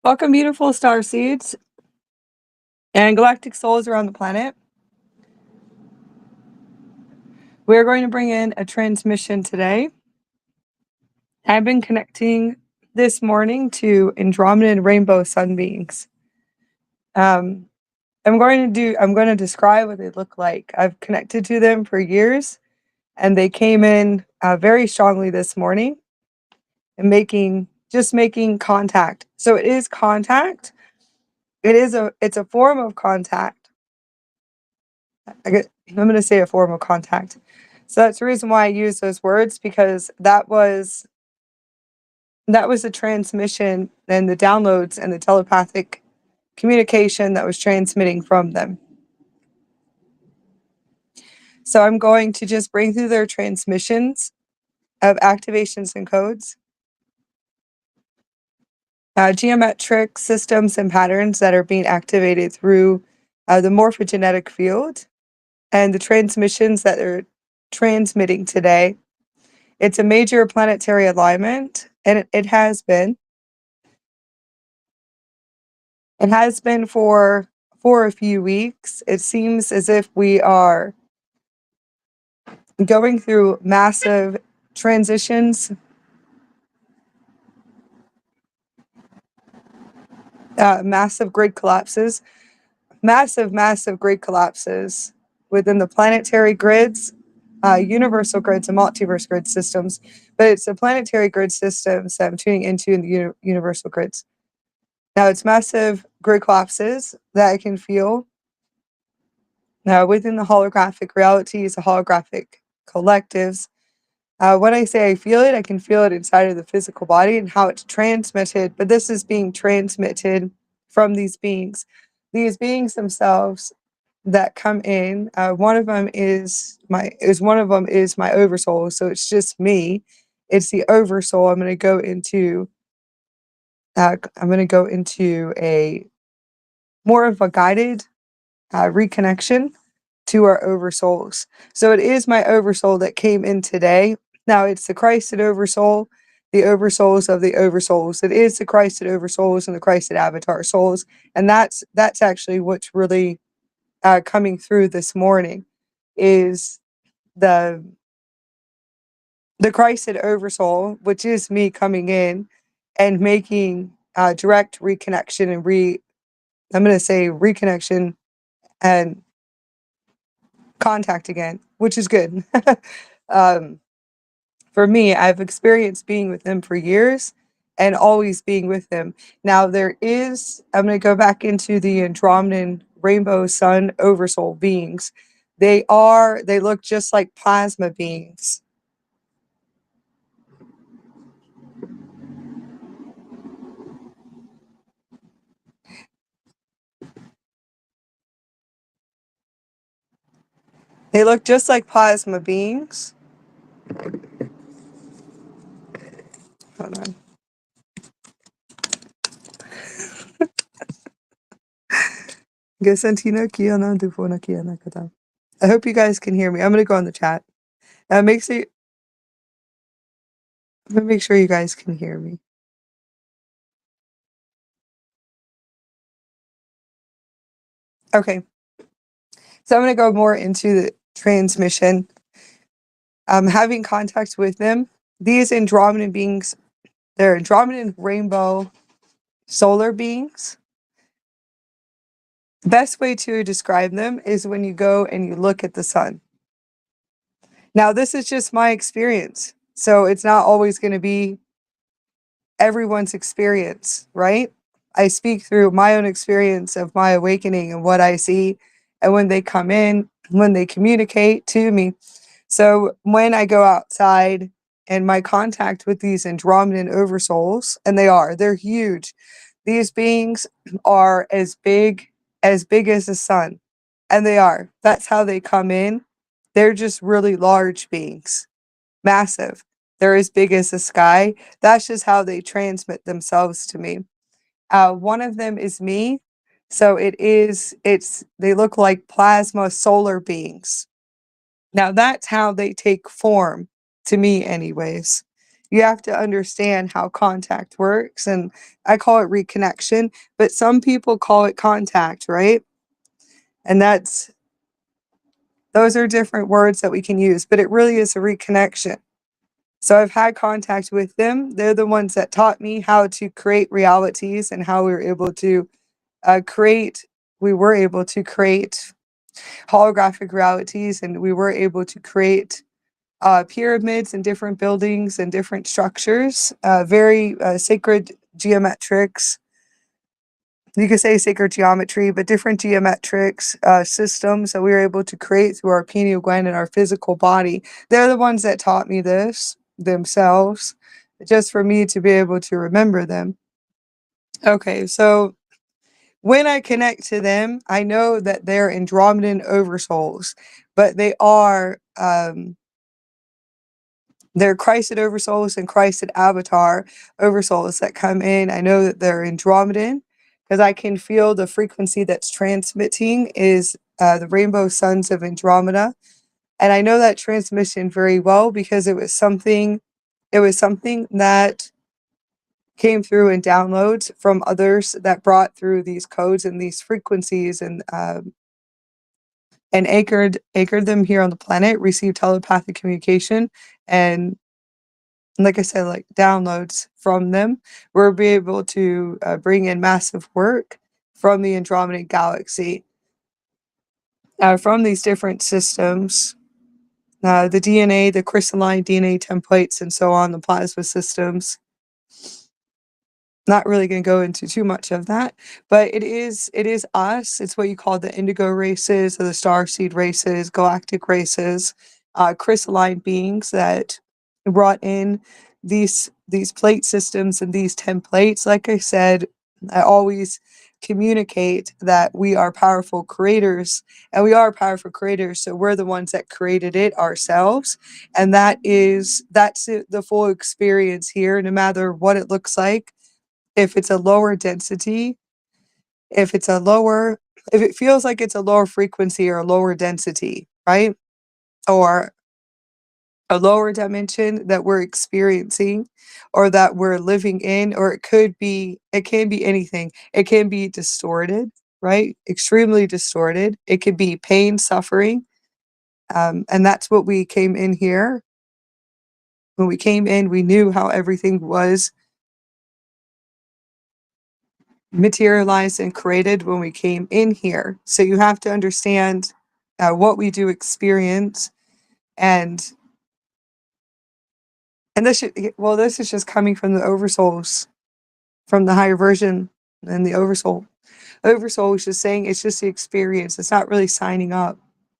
Welcome, beautiful star seeds and galactic souls around the planet. We're going to bring in a transmission today. I've been connecting this morning to Andromedan rainbow sun beings. I'm going to describe what they look like. I've connected to them for years, and they came in very strongly this morning and making contact. So it is contact. It's a form of contact. I'm going to say a form of contact. So that's the reason why I use those words, because that was the transmission and the downloads and the telepathic communication that was transmitting from them. So I'm going to just bring through their transmissions of activations and codes, geometric systems and patterns that are being activated through the morphogenetic field, and the transmissions that they're transmitting today. It's a major planetary alignment, and it has been. It has been for a few weeks. It seems as if we are going through massive transitions, massive grid collapses, massive grid collapses within the planetary grids, universal grids, and multiverse grid systems. But it's the planetary grid systems that I'm tuning into in the universal grids. Now, it's massive grid collapses that I can feel within the holographic realities, the holographic collectives. When I say I feel it, I can feel it inside of the physical body and how it's transmitted. But this is being transmitted from these beings. These beings themselves that come in. One of them is my oversoul. So it's just me. It's the oversoul. I'm going to go into. I'm going to go into a more of a guided reconnection to our oversouls. So it is my oversoul that came in today. Now it's the Christed oversoul, the oversouls of the oversouls. It is the Christed oversouls and the Christed avatar souls, and that's actually what's really coming through this morning, is the Christed oversoul, which is me coming in and making direct reconnection and I'm going to say reconnection and contact again, which is good. For me, I've experienced being with them for years and always being with them. Now I'm going to go back into the Andromedan rainbow sun oversoul beings. They look just like plasma beings. They look just like plasma beings. Hold on. I hope you guys can hear me. I'm going to go on the chat. I'm going to make sure you guys can hear me. Okay. So I'm going to go more into the transmission. Having contact with them. These Andromedan beings, they're Andromedan rainbow solar beings. The best way to describe them is when you go and you look at the sun. Now, this is just my experience, so it's not always going to be everyone's experience, right? I speak through my own experience of my awakening and what I see, and when they come in, when they communicate to me. So when I go outside and my contact with these Andromedan oversouls, and they're huge. These beings are as big as the sun, and they are. That's how they come in. They're just really large beings, massive. They're as big as the sky. That's just how they transmit themselves to me. One of them is me. So they look like plasma solar beings. Now that's how they take form to me anyways. You have to understand how contact works, and I call it reconnection, but some people call it contact, right? And those are different words that we can use, but it really is a reconnection. So I've had contact with them. They're the ones that taught me how to create realities and how we were able to create. We were able to create holographic realities, and we were able to create pyramids and different buildings and different structures, very sacred geometrics. You could say sacred geometry, but different geometrics systems that we were able to create through our pineal gland and our physical body. They're the ones that taught me this themselves, just for me to be able to remember them. Okay, so when I connect to them, I know that they're Andromedan oversouls, but they're Christed oversouls and Christed avatar oversouls that come in. I know that they're Andromedan because I can feel the frequency that's transmitting is the rainbow suns of Andromeda. And I know that transmission very well because it was something that came through in downloads from others that brought through these codes and these frequencies and anchored them here on the planet, received telepathic communication, and like I said, like downloads from them, we'll be able to bring in massive work from the Andromedan galaxy, from these different systems, the DNA, the crystalline DNA templates, and so on, the plasma systems. Not really going to go into too much of that, but it is us. It's what you call the indigo races or the starseed races, galactic races, crystalline beings that brought in these plate systems and these templates. Like I said, I always communicate that we are powerful creators, and we are powerful creators, so we're the ones that created it ourselves, and that's the full experience here, no matter what it looks like. If it's a lower density, if it's a lower if it feels like it's a lower frequency or a lower density, right? Or a lower dimension that we're experiencing or that we're living in, or it can be anything. It can be distorted, right? Extremely distorted. It could be pain, suffering. And that's what we came in here. When we came in, we knew how everything was materialized and created when we came in here. So you have to understand what we do experience, and this is just coming from the oversouls, from the higher version and the oversoul. Oversoul is just saying it's just the experience. It's not really signing up.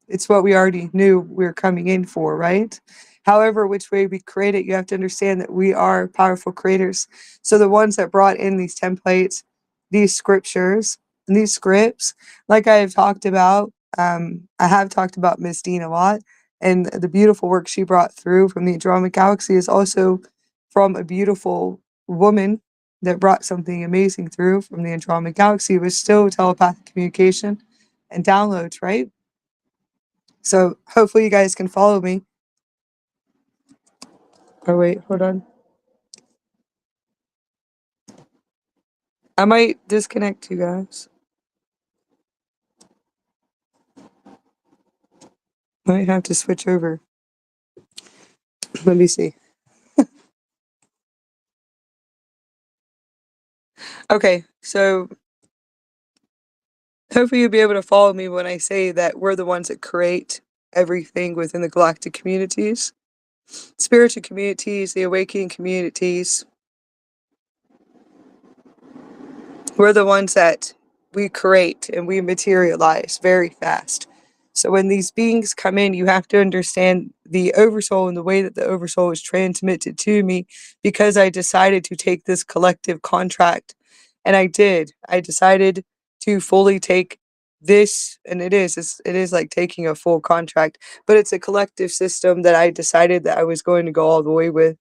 It's what we already knew we were coming in for, right? However, which way we create it, you have to understand that we are powerful creators. So the ones that brought in these templates, these scriptures, and these scripts, like I have talked about, I have talked about Miss Dean a lot, and the beautiful work she brought through from the Andromeda Galaxy is also from a beautiful woman that brought something amazing through from the Andromeda Galaxy, was still telepathic communication and downloads, right? So hopefully you guys can follow me. Oh wait, hold on. I might disconnect you guys. Might have to switch over. Let me see. Okay, so hopefully you'll be able to follow me when I say that we're the ones that create everything within the galactic communities, spiritual communities, the awakening communities. We're the ones that we create and we materialize very fast. So when these beings come in, you have to understand the oversoul and the way that the oversoul is transmitted to me, because I decided to take this collective contract. And I did. I decided to fully take this, and it is like taking a full contract, but it's a collective system that I decided that I was going to go all the way with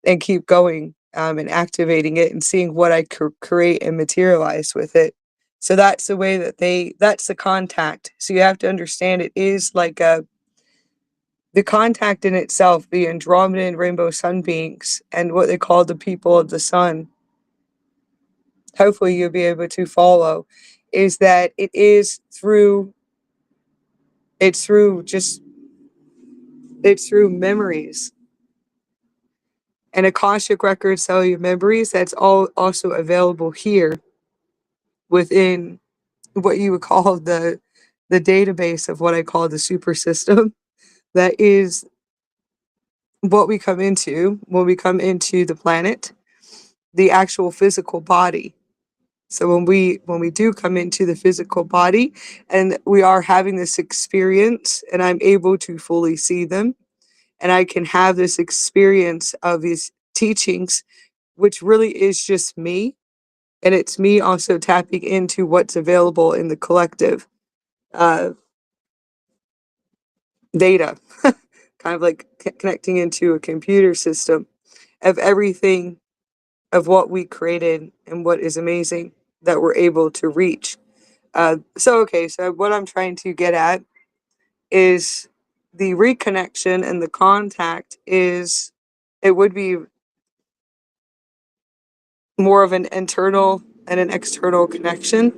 and keep going, and activating it and seeing what I could create and materialize with it. So that's the way that that's the contact. So you have to understand it is like the contact in itself, the Andromedan rainbow sun beings, and what they call the people of the sun, hopefully you'll be able to follow, is that it's through memories and Akashic records, cellular memories. That's all also available here within what you would call the database of what I call the super system. That is what we come into when we come into the planet, the actual physical body. So when we do come into the physical body and we are having this experience and I'm able to fully see them and I can have this experience of these teachings, which really is just me, and it's me also tapping into what's available in the collective uh, data, kind of like connecting into a computer system of everything of what we created and what is amazing that we're able to reach. So what I'm trying to get at is the reconnection and the contact is, it would be more of an internal and an external connection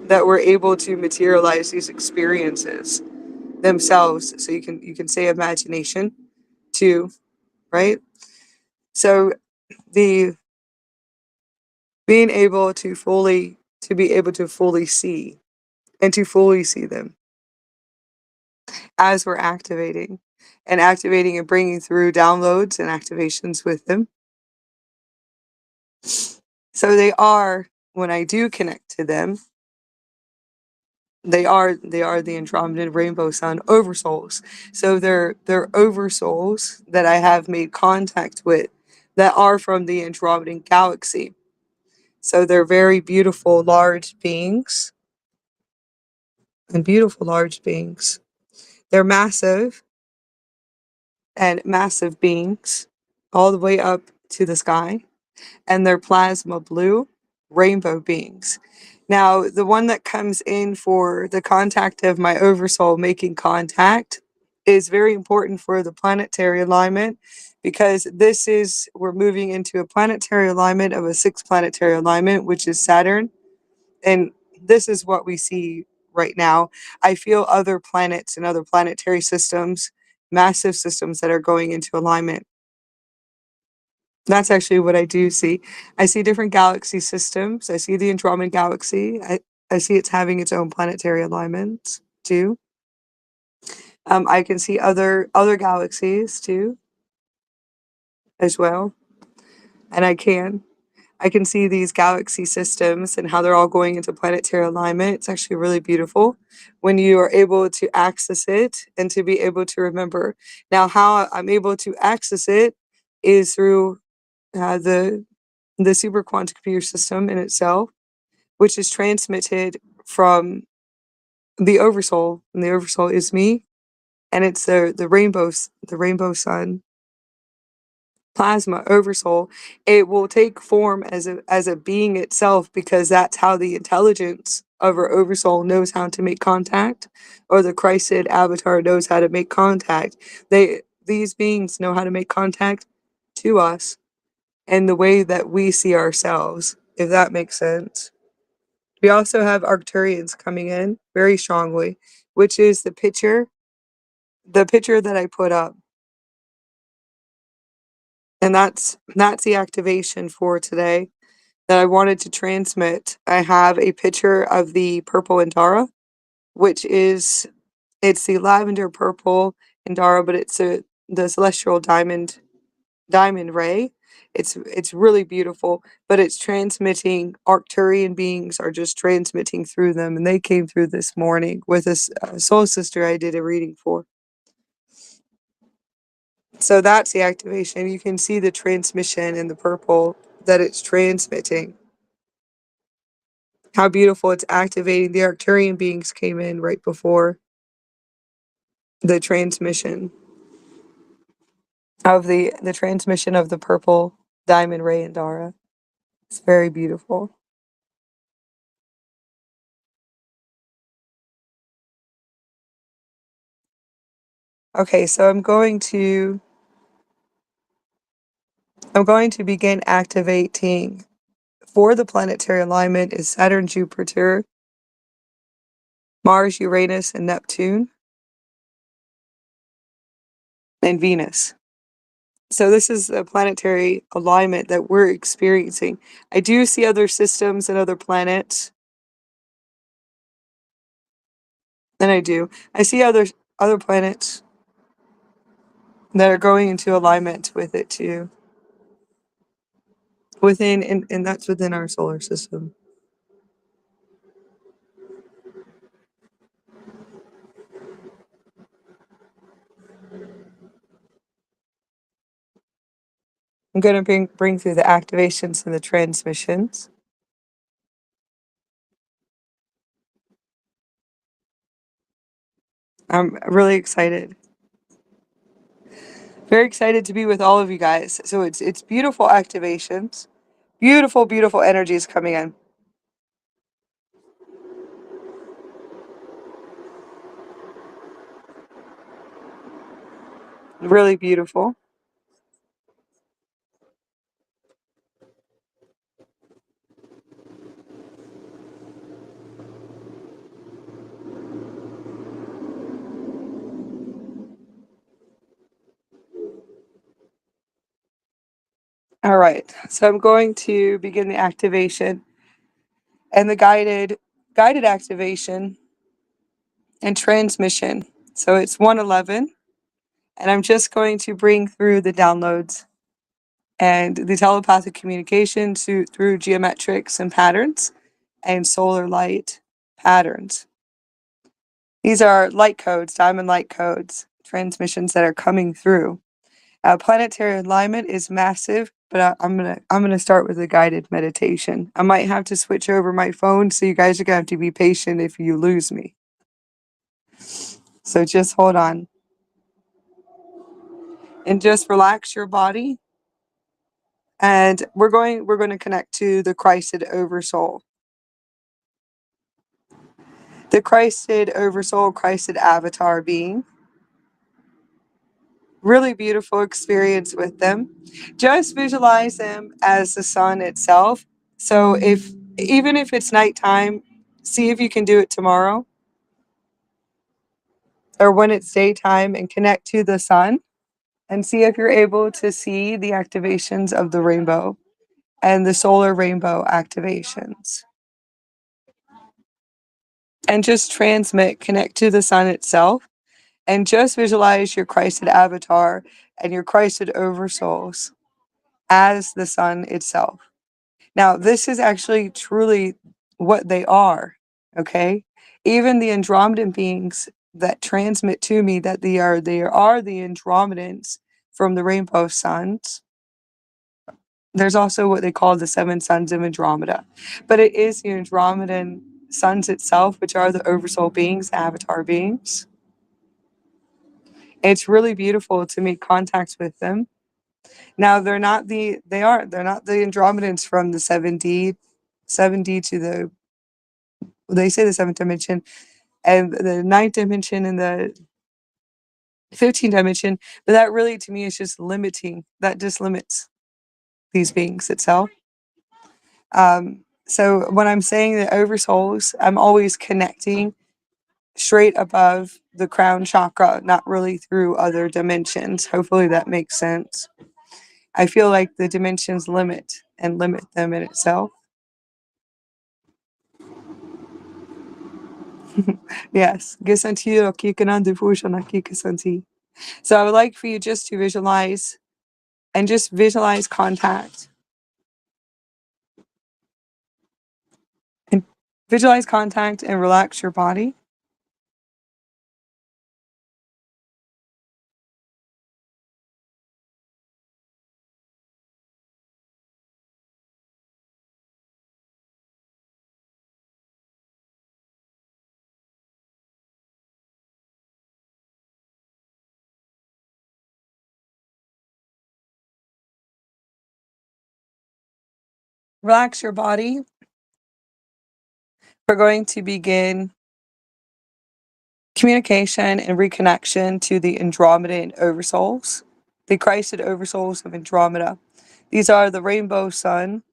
that we're able to materialize these experiences themselves. So you can say imagination too, right? So the being able to fully see and to fully see them as we're activating and bringing through downloads and activations with them. So they are, when I do connect to them, they are the Andromedan rainbow sun oversouls. So they're oversouls that I have made contact with that are from the Andromedan galaxy. So they're very beautiful large beings and beautiful large beings. They're massive and massive beings all the way up to the sky, and they're plasma blue rainbow beings. Now, the one that comes in for the contact of my oversoul making contact is very important for the planetary alignment, because we're moving into a planetary alignment of a sixth planetary alignment, which is Saturn. And this is what we see right now. I feel other planets and other planetary systems, massive systems that are going into alignment. That's actually what I do see. I see different galaxy systems. I see the Andromeda galaxy. I see it's having its own planetary alignments too. I can see other galaxies too, as well. And I can see these galaxy systems and how they're all going into planetary alignment. It's actually really beautiful when you are able to access it and to be able to remember. Now, how I'm able to access it is through the super quantum computer system in itself, which is transmitted from the oversoul, and the oversoul is me, and it's the rainbow sun plasma oversoul. It will take form as a being itself, because that's how the intelligence of our oversoul knows how to make contact, or the Christed avatar knows how to make contact. These beings know how to make contact to us and the way that we see ourselves, if that makes sense. We also have Arcturians coming in very strongly, which is the picture that I put up. And that's the activation for today that I wanted to transmit. I have a picture of the purple Indara, which is it's the lavender purple Indara, but it's the celestial diamond ray. It's really beautiful, but it's transmitting. Arcturian beings are just transmitting through them, and they came through this morning with a soul sister I did a reading for. So that's the activation. You can see the transmission in the purple that it's transmitting. How beautiful it's activating. The Arcturian beings came in right before the transmission of the transmission of the purple diamond ray Indara. It's very beautiful. Okay, so I'm going to begin activating. For the planetary alignment is Saturn, Jupiter, Mars, Uranus, and Neptune, and Venus. So this is a planetary alignment that we're experiencing. I do see other systems and other planets. And I do. I see other planets that are going into alignment with it too. And that's within our solar system. I'm going to bring through the activations and the transmissions. I'm really excited. Very excited to be with all of you guys. So it's beautiful activations. Beautiful, beautiful energies coming in. Really beautiful. All right. So I'm going to begin the activation and the guided activation and transmission. So it's 111, and I'm just going to bring through the downloads and the telepathic communication through geometrics and patterns and solar light patterns. These are light codes, diamond light codes, transmissions that are coming through. Planetary alignment is massive, but I'm gonna start with a guided meditation. I might have to switch over my phone, so you guys are gonna have to be patient if you lose me. So just hold on and just relax your body. And we're going to connect to the Christed Oversoul. The Christed Oversoul, Christed Avatar being. Really beautiful experience with them. Just visualize them as the sun itself. So even if it's nighttime, see if you can do it tomorrow or when it's daytime and connect to the sun and see if you're able to see the activations of the rainbow and the solar rainbow activations. And just transmit, connect to the sun itself, and just visualize your Christed avatar and your Christed oversouls as the sun itself. Now, this is actually truly what they are, okay? Even the Andromedan beings that transmit to me that they are the Andromedans from the rainbow suns. There's also what they call the seven sons of Andromeda, but it is the Andromedan suns itself, which are the oversoul beings, the avatar beings. It's really beautiful to make contacts with them. Now they're not the Andromedans from the 7D to they say the seventh dimension and the ninth dimension and the 15th dimension, but that really to me is just limiting. That just limits these beings itself. So when I'm saying the oversouls, I'm always connecting straight above the crown chakra, not really through other dimensions. Hopefully that makes sense. I feel like the dimensions limit them in itself. Yes. So I would like for you just to visualize contact. And visualize contact and relax your body. Relax your body. We're going to begin communication and reconnection to the Andromedan Oversouls, the Christed Oversouls of Andromeda. These are the rainbow sun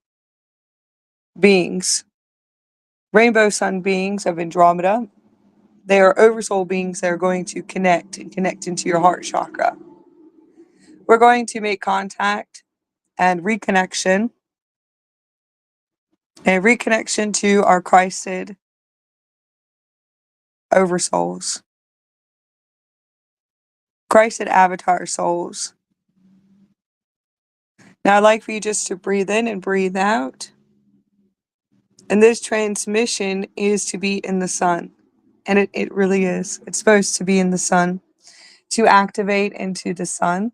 beings. Rainbow sun beings of Andromeda. They are oversoul beings that are going to connect into your heart chakra. We're going to make contact and reconnection to our Christed oversouls, Christed avatar souls. Now I'd like for you just to breathe in and breathe out. And this transmission is to be in the sun. And it really is. It's supposed to be in the sun, to activate into the sun.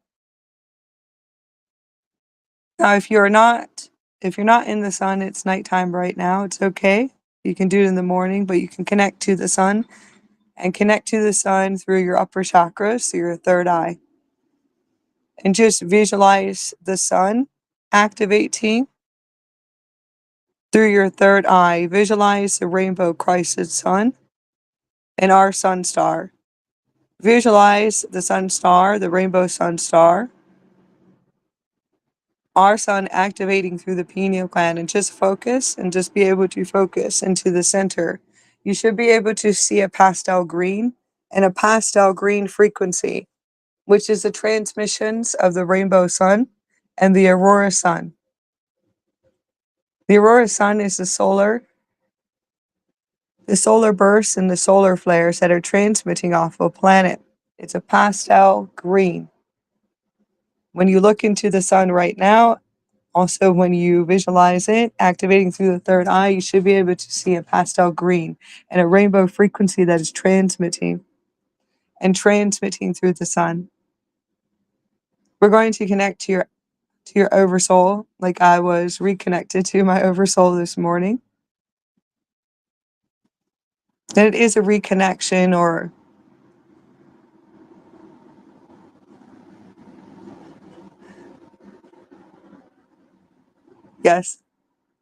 Now, if you're not in the sun, it's nighttime right now. It's okay. You can do it in the morning, but you can connect to the sun and connect to the sun through your upper chakras, through your third eye. And just visualize the sun activating through your third eye. Visualize the rainbow Christed sun and our sun star. Visualize the sun star, the rainbow sun star, our sun activating through the pineal gland, and just focus and just be able to focus into the center. You should be able to see a pastel green and a pastel green frequency, which is the transmissions of the rainbow sun and the aurora sun. The aurora sun is the solar bursts and the solar flares that are transmitting off a planet. It's a pastel green. When you look into the sun right now, also when you visualize it activating through the third eye, you should be able to see a pastel green and a rainbow frequency that is transmitting through the sun. We're going to connect to your oversoul, like I was reconnected to my oversoul this morning. And it is a reconnection, or yes,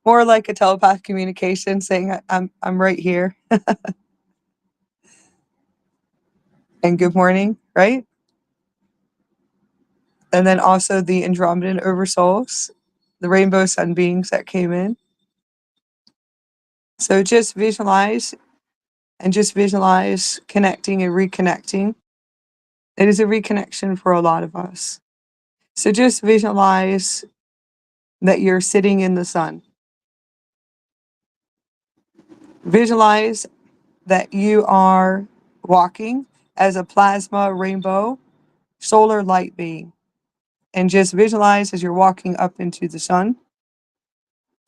more like a telepath communication saying I'm right here. And good morning, right? And then also the Andromedan oversouls, the rainbow sun beings that came in. So just visualize connecting and reconnecting. It is a reconnection for a lot of us. So just visualize that you're sitting in the sun. Visualize that you are walking as a plasma rainbow solar light being. And just visualize as you're walking up into the sun.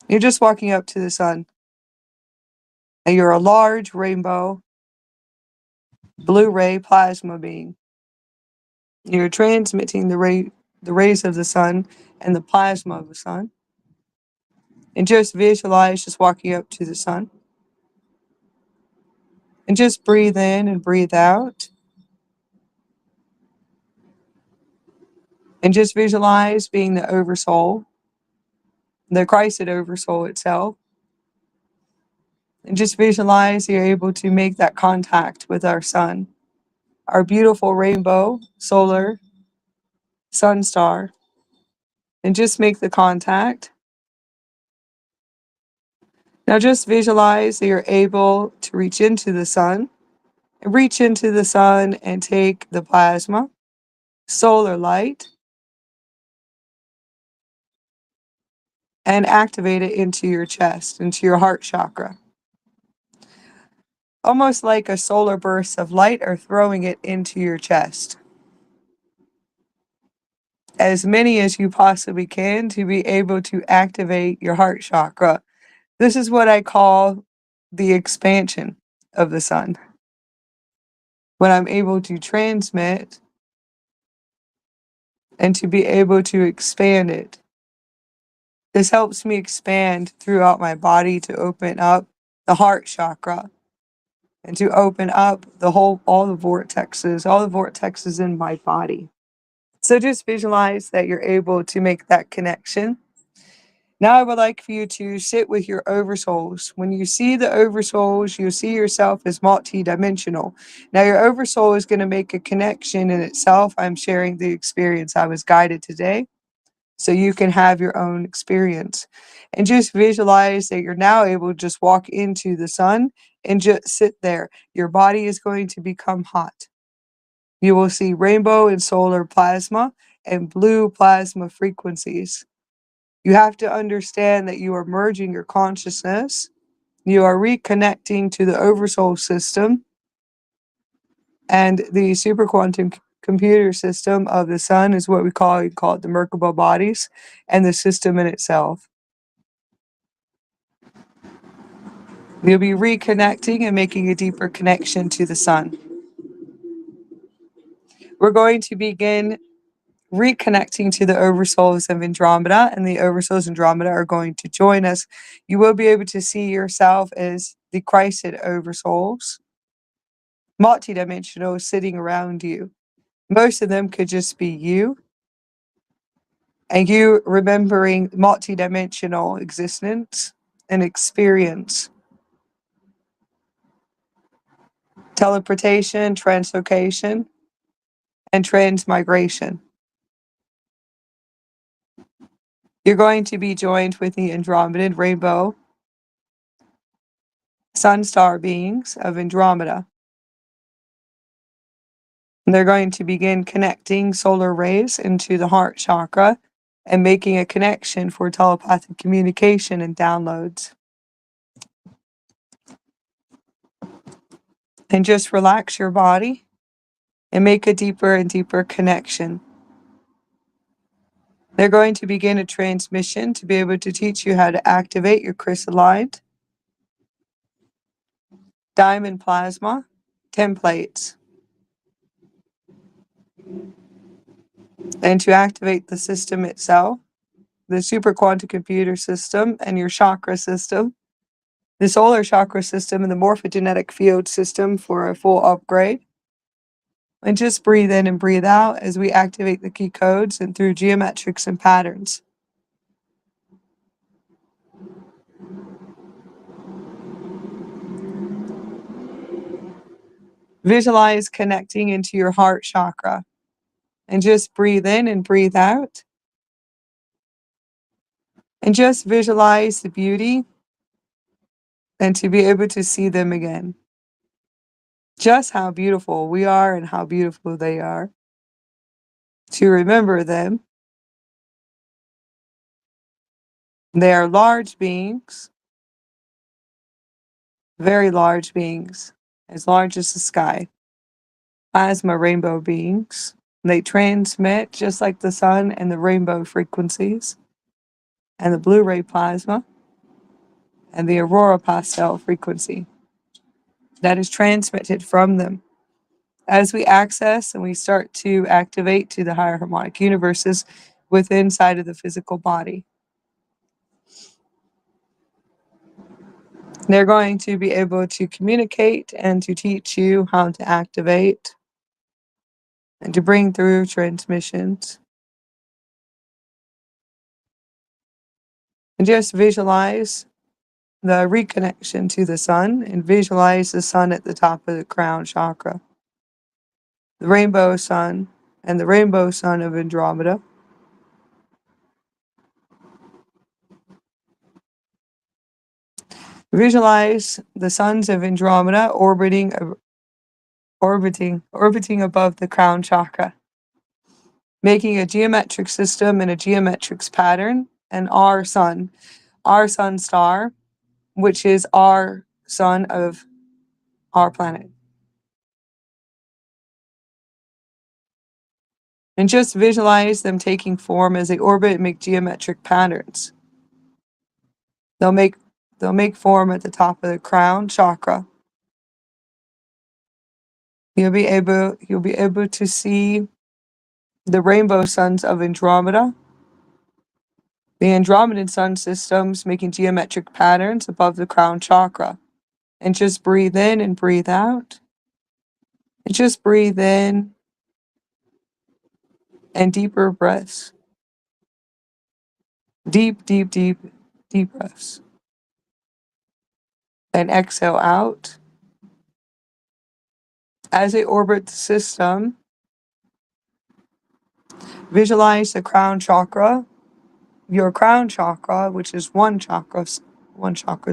You're just walking up to the sun. And you're a large rainbow blue ray plasma being. You're transmitting the rays of the sun and the plasma of the sun. And just visualize just walking up to the sun. And just breathe in and breathe out. And just visualize being the oversoul, the Christed oversoul itself. And just visualize you're able to make that contact with our sun, our beautiful rainbow solar sun star. And just make the contact. Now just visualize that you're able to reach into the sun and take the plasma, solar light, and activate it into your chest, into your heart chakra. Almost like a solar burst of light, or throwing it into your chest. As many as you possibly can to be able to activate your heart chakra. This is what I call the expansion of the sun. When I'm able to transmit and to be able to expand it. This helps me expand throughout my body to open up the heart chakra and to open up all the vortexes in my body. So just visualize that you're able to make that connection Now I would like for you to sit with your oversouls. When you see the oversouls, you see yourself as multi-dimensional. Now your oversoul is going to make a connection in itself. I'm sharing the experience I was guided today, so you can have your own experience. And just visualize that you're now able to just walk into the sun and just sit there. Your body is going to become hot. You will see rainbow and solar plasma and blue plasma frequencies. You have to understand that you are merging your consciousness. You are reconnecting to the oversoul system and the superquantum computer system of the sun is what we call it the Merkaba bodies and the system in itself. You'll be reconnecting and making a deeper connection to the sun. We're going to begin reconnecting to the Oversouls of Andromeda, and the Oversouls of Andromeda are going to join us. You will be able to see yourself as the Christed Oversouls, multidimensional, sitting around you. Most of them could just be you, and you remembering multidimensional existence and experience. Teleportation, translocation, and transmigration. You're going to be joined with the Andromedan rainbow sun star beings of Andromeda. And they're going to begin connecting solar rays into the heart chakra and making a connection for telepathic communication and downloads. And just relax your body and make a deeper and deeper connection. They're going to begin a transmission to be able to teach you how to activate your crystalline diamond plasma templates and to activate the system itself, the super quantum computer system and your chakra system, the solar chakra system and the morphogenetic field system for a full upgrade. And just breathe in and breathe out as we activate the key codes and through geometrics and patterns. Visualize connecting into your heart chakra and just breathe in and breathe out. And just visualize the beauty and to be able to see them again. Just how beautiful we are and how beautiful they are. To remember them. They are large beings, very large beings, as large as the sky. Plasma rainbow beings. They transmit just like the sun and the rainbow frequencies, and the blue ray plasma, and the aurora pastel frequency that is transmitted from them. As we access and we start to activate to the higher harmonic universes within inside of the physical body. They're going to be able to communicate and to teach you how to activate and to bring through transmissions. And just visualize the reconnection to the sun and visualize the sun at the top of the crown chakra. The rainbow sun and the rainbow sun of Andromeda. Visualize the suns of Andromeda orbiting above the crown chakra, making a geometric system and a geometrics pattern, and our sun star, which is our sun of our planet. And just visualize them taking form as they orbit and make geometric patterns. They'll make form at the top of the crown chakra. You'll be able to see the rainbow suns of Andromeda, the Andromedan sun systems making geometric patterns above the crown chakra. And just breathe in and breathe out. And just breathe in and deeper breaths. Deep, deep, deep, deep breaths. And exhale out. As they orbit the system, visualize the crown chakra, your crown chakra, which is one chakra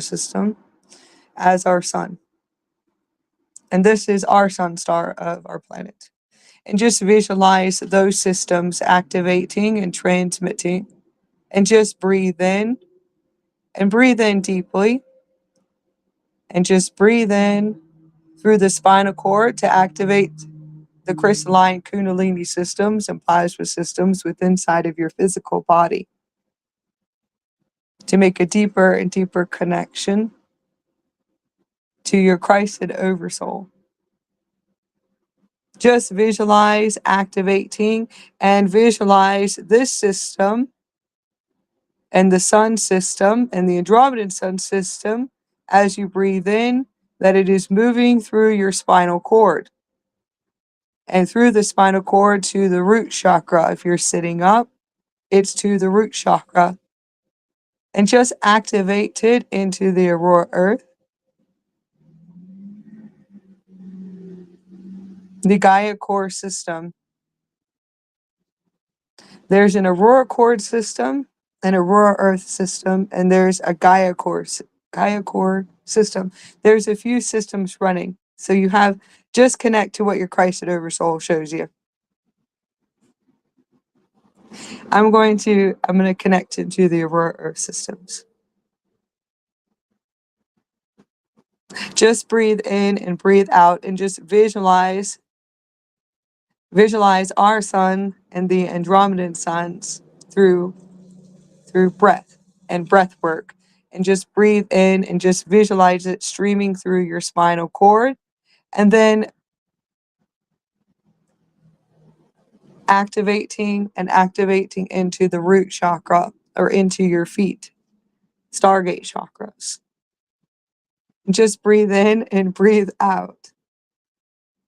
system, as our sun. And this is our sun star of our planet. And just visualize those systems activating and transmitting. And just breathe in and breathe in deeply. And just breathe in through the spinal cord to activate the crystalline kundalini systems and plasma systems within inside of your physical body to make a deeper and deeper connection to your Christed oversoul. Just visualize activating and visualize this system and the sun system and the Andromedan sun system as you breathe in, that it is moving through your spinal cord and through the spinal cord to the root chakra. If you're sitting up, it's to the root chakra. And just activate it into the Aurora Earth, the Gaia core system. There's an Aurora core system, an Aurora Earth system, and there's a Gaia core system. There's a few systems running. So you have just connect to what your Christed Oversoul shows you. I'm going to connect it to the Aurora Earth systems. Just breathe in and breathe out and just visualize our sun and the Andromedan suns through breath and breath work. And just breathe in and just visualize it streaming through your spinal cord. And then activating into the root chakra or into your feet, Stargate chakras. Just breathe in and breathe out.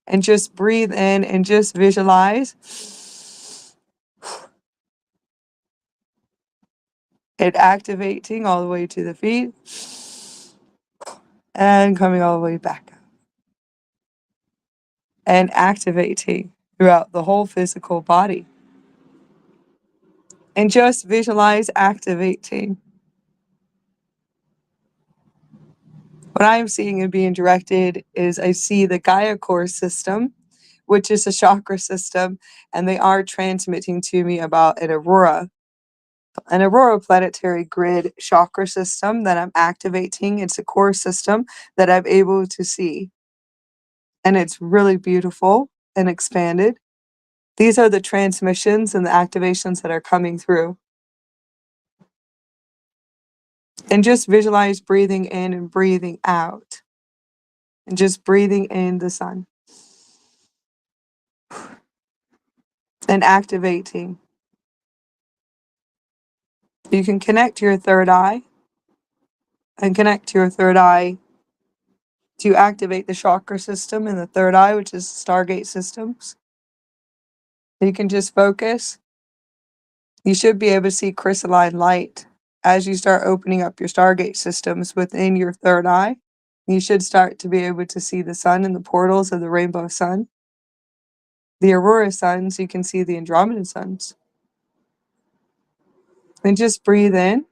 And just breathe in and just visualize it activating all the way to the feet and coming all the way back up. And activating throughout the whole physical body. And just visualize activating. What I'm seeing and being directed is I see the Gaia core system, which is a chakra system, and they are transmitting to me about an aurora planetary grid chakra system that I'm activating. It's a core system that I'm able to see. And it's really beautiful and expanded. These are the transmissions and the activations that are coming through. And just visualize breathing in and breathing out. And just breathing in the sun. And activating. You can connect your third eye. And connect your third eye to activate the chakra system in the third eye, which is Stargate systems. You can just focus. You should be able to see crystalline light as you start opening up your Stargate systems within your third eye. You should start to be able to see the sun and the portals of the rainbow sun. The aurora suns, you can see the Andromedan suns. And just breathe in.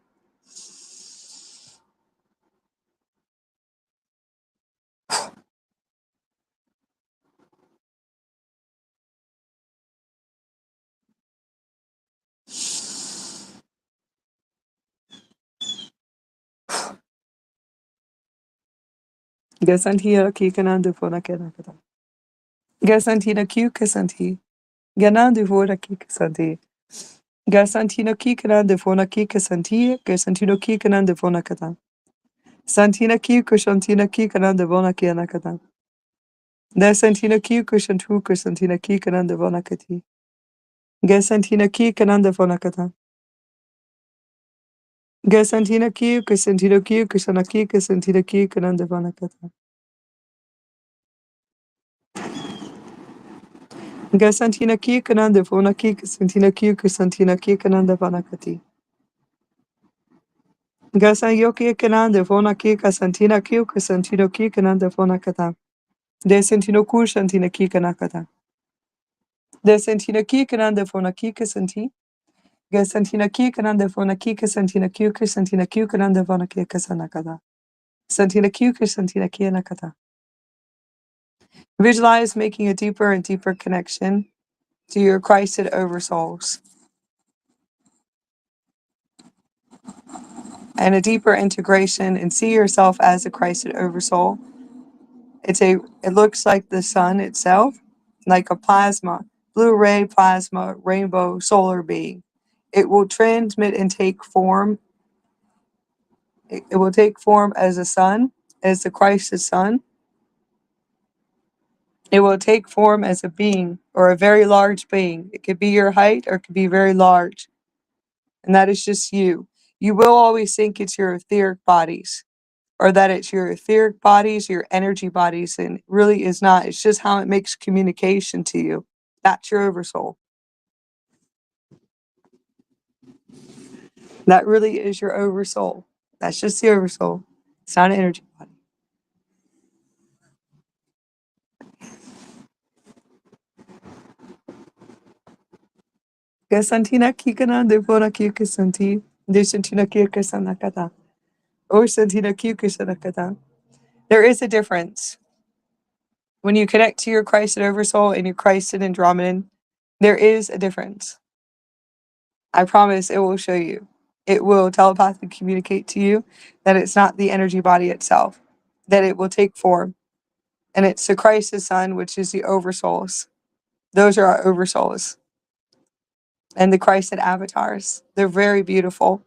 Gasantia kikananda fonakena. Gasantina Kukasanti. Ganandi Vora Kikasanti. Gasantino Kikanan de Fona Kikasanti. Gasantino Kikanan de Fonakata. Santina Kikushantina Kikanan de Vona Kianakata. Gasantina Kikushantu Kusantina Kikanan de Vonakati. Gasantina Kikanan de Fonakata. Gasantina Kikusantino Kikushanaki Kusantina Kikanan de Vonakata. Gasantina Kikanan de Fonaki Kusantina Kikanan de Vonakati. Gasa yoki kanande fona ki kasantina ki kasantino ki kanande fona kata. De sentino ku shantina ki kanakata. De sentina ki kanande fona ki kasanti. Gasantina ki kanande fona ki kasantina ki kasantina ki kanande fona ki kasanakata. Santina ki kasantina ki nakata. Visualize making a deeper and deeper connection to your Christed Oversouls and a deeper integration, and see yourself as a Christed Oversoul. It looks like the sun itself, like a plasma, blue ray plasma, rainbow solar being. It will transmit and take form. It will take form as a sun, as the Christed sun. It will take form as a being or a very large being. It could be your height or it could be very large. And that is just you. You will always think it's your etheric bodies, or that it's your etheric bodies, your energy bodies, and it really is not. It's just how it makes communication to you. That's your oversoul. That really is your oversoul. That's just the oversoul. It's not an energy body. Gasantina kikana devona kikasanti. Deshantina kikasanakata. Or santina kikasanakata. There is a difference. When you connect to your Christed oversoul and your Christed Andromedan, there is a difference. I promise it will show you. It will telepathically communicate to you that it's not the energy body itself, that it will take form. And it's the Christ's Son, which is the oversouls. Those are our oversouls. And the Christed avatars. They're very beautiful.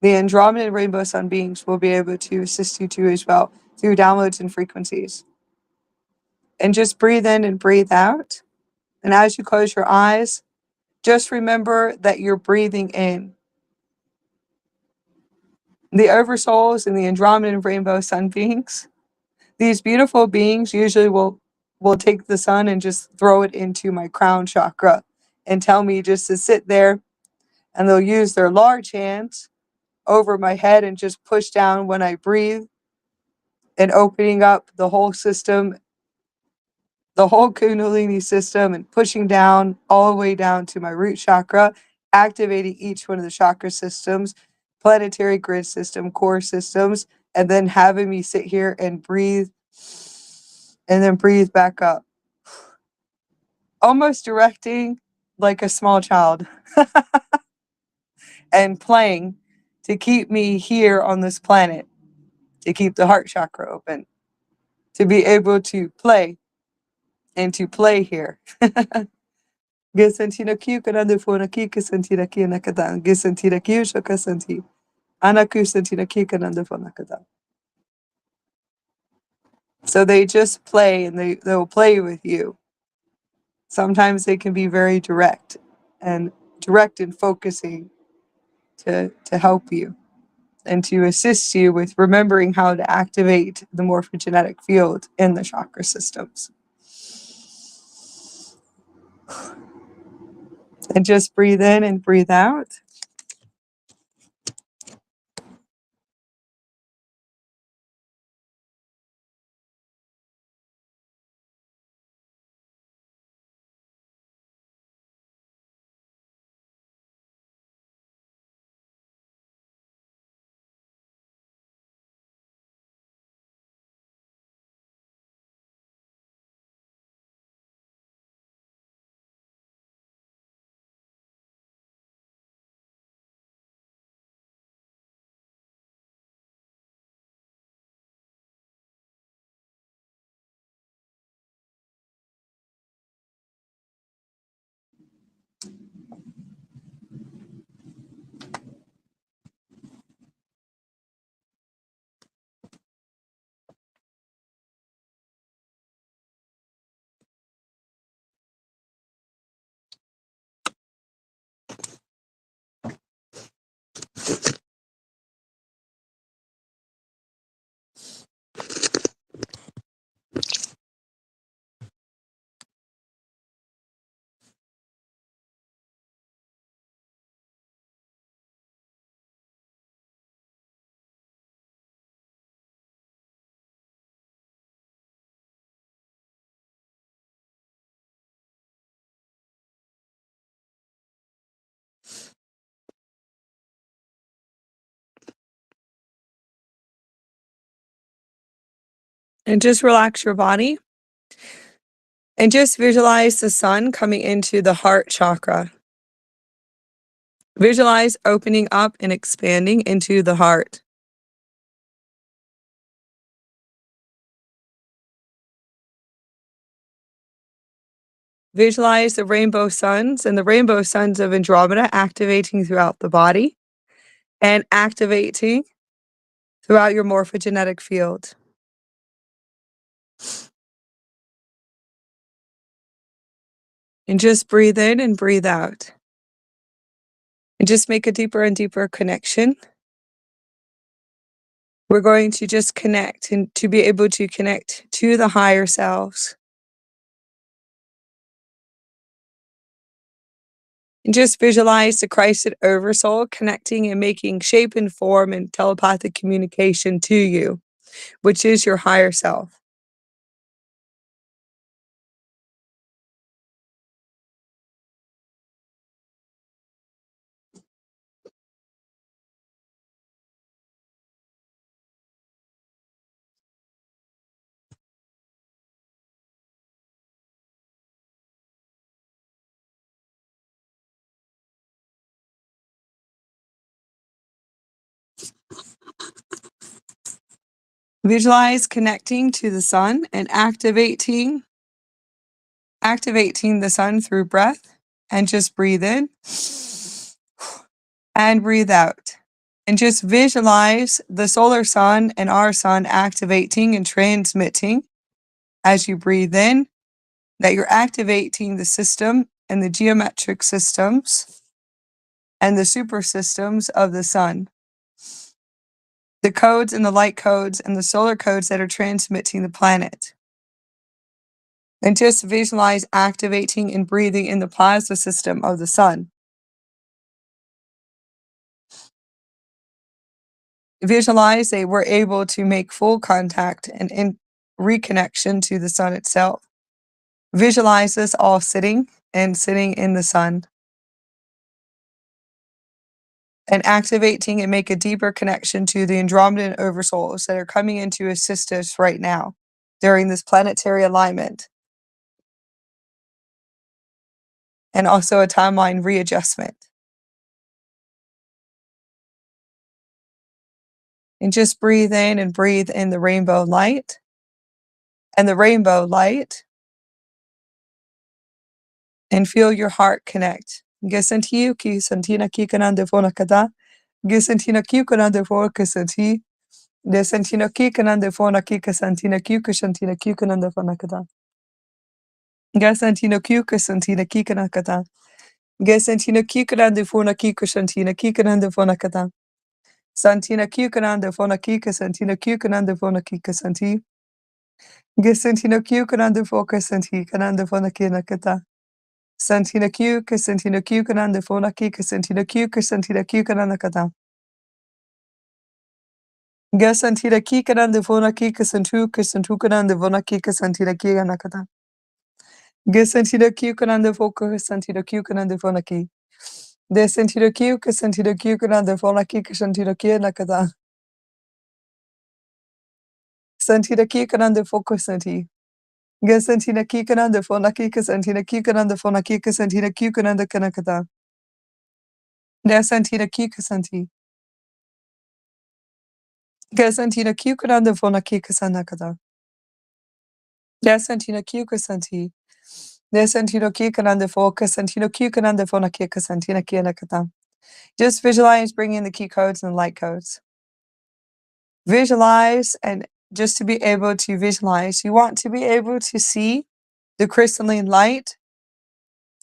The Andromedan rainbow sun beings will be able to assist you too as well through downloads and frequencies. And just breathe in and breathe out. And as you close your eyes, just remember that you're breathing in. The oversouls and the Andromedan rainbow sun beings, these beautiful beings usually will take the sun and just throw it into my crown chakra and tell me just to sit there, and they'll use their large hands over my head and just push down when I breathe and opening up the whole system, the whole Kundalini system, and pushing down all the way down to my root chakra, activating each one of the chakra systems, planetary grid system, core systems, and then having me sit here and breathe and then breathe back up. Almost directing like a small child and playing to keep me here on this planet, to keep the heart chakra open, to be able to play and to play here. Gesentina kiu kanande fona ki kesentina ki nakada. Gesentina kiu shokasenti. Anaku sentina ki kanande fona kada. So they just play and they'll play with you. Sometimes they can be very and direct and focusing to help you and to assist you with remembering how to activate the morphogenetic field in the chakra systems. And just breathe in and breathe out. And just relax your body. And just visualize the sun coming into the heart chakra. Visualize opening up and expanding into the heart. Visualize the rainbow suns and the rainbow suns of Andromeda activating throughout the body and activating throughout your morphogenetic field. And just breathe in and breathe out. And just make a deeper and deeper connection. We're going to just connect and to be able to connect to the higher selves. And just visualize the Christed Oversoul connecting and making shape and form and telepathic communication to you, which is your higher self. Visualize connecting to the sun and activating the sun through breath, and just breathe in and breathe out. And just visualize the solar sun and our sun activating and transmitting as you breathe in, that you're activating the system and the geometric systems and the super systems of the sun. The codes and the light codes and the solar codes that are transmitting the planet. And just visualize activating and breathing in the plasma system of the sun. Visualize that we're able to make full contact and in reconnection to the sun itself. Visualize us all sitting in the sun. And activating and make a deeper connection to the Andromedan Oversouls that are coming in to assist us right now during this planetary alignment. And also a timeline readjustment. And just breathe in and breathe in the rainbow light. And the rainbow light. And feel your heart connect. Gesentiu ki sentina ki kanande fona kada. Gesentina ki kanande for kesenti. Desentina ki kanande fona ki kasantina ki kasantina ki kanande fona kada. Gesentina ki kasantina ki kanakada. Gesentina ki kanande fona ki kasantina ki kanande fona kada. Santina ki kanande fona ki kasantina ki kanande fona ki kasanti. Gesentina ki kanande fona kasanti kanande fona ki nakada. Santina Q, Casantina Q, Cananda Fonaki, Casantina Q, Casantina Q, Cananacata. Gasantina Ki, Cananda Fonaki, Casantu, Cananda Vonaki, Casantina Ki, Anacata. Gasantina Q, Cananda Foca, Casantina Q, Cananda Fonaki. Desantina Q, Casantina Q, Cananda Fonaki, Casantina Ki, Anacata. Santina Ki, Cananda Foca, Santi. Gasantina Ki, Cananda Fonaki, Casantina Ki, Cananda Fonaki, Casantina Q, Cananda Canacata. Desantina Ki, Casanti. Gasantina Q Kananda Fonaki Kasanakada. Gasantina Q Kasanti. Desantino Q Kananda Fo Kasantino Q Kananda Fonaki Kasantina Kianakata. Just visualize bringing the key codes and the light codes. Visualize, and just to be able to visualize, you want to be able to see the crystalline light.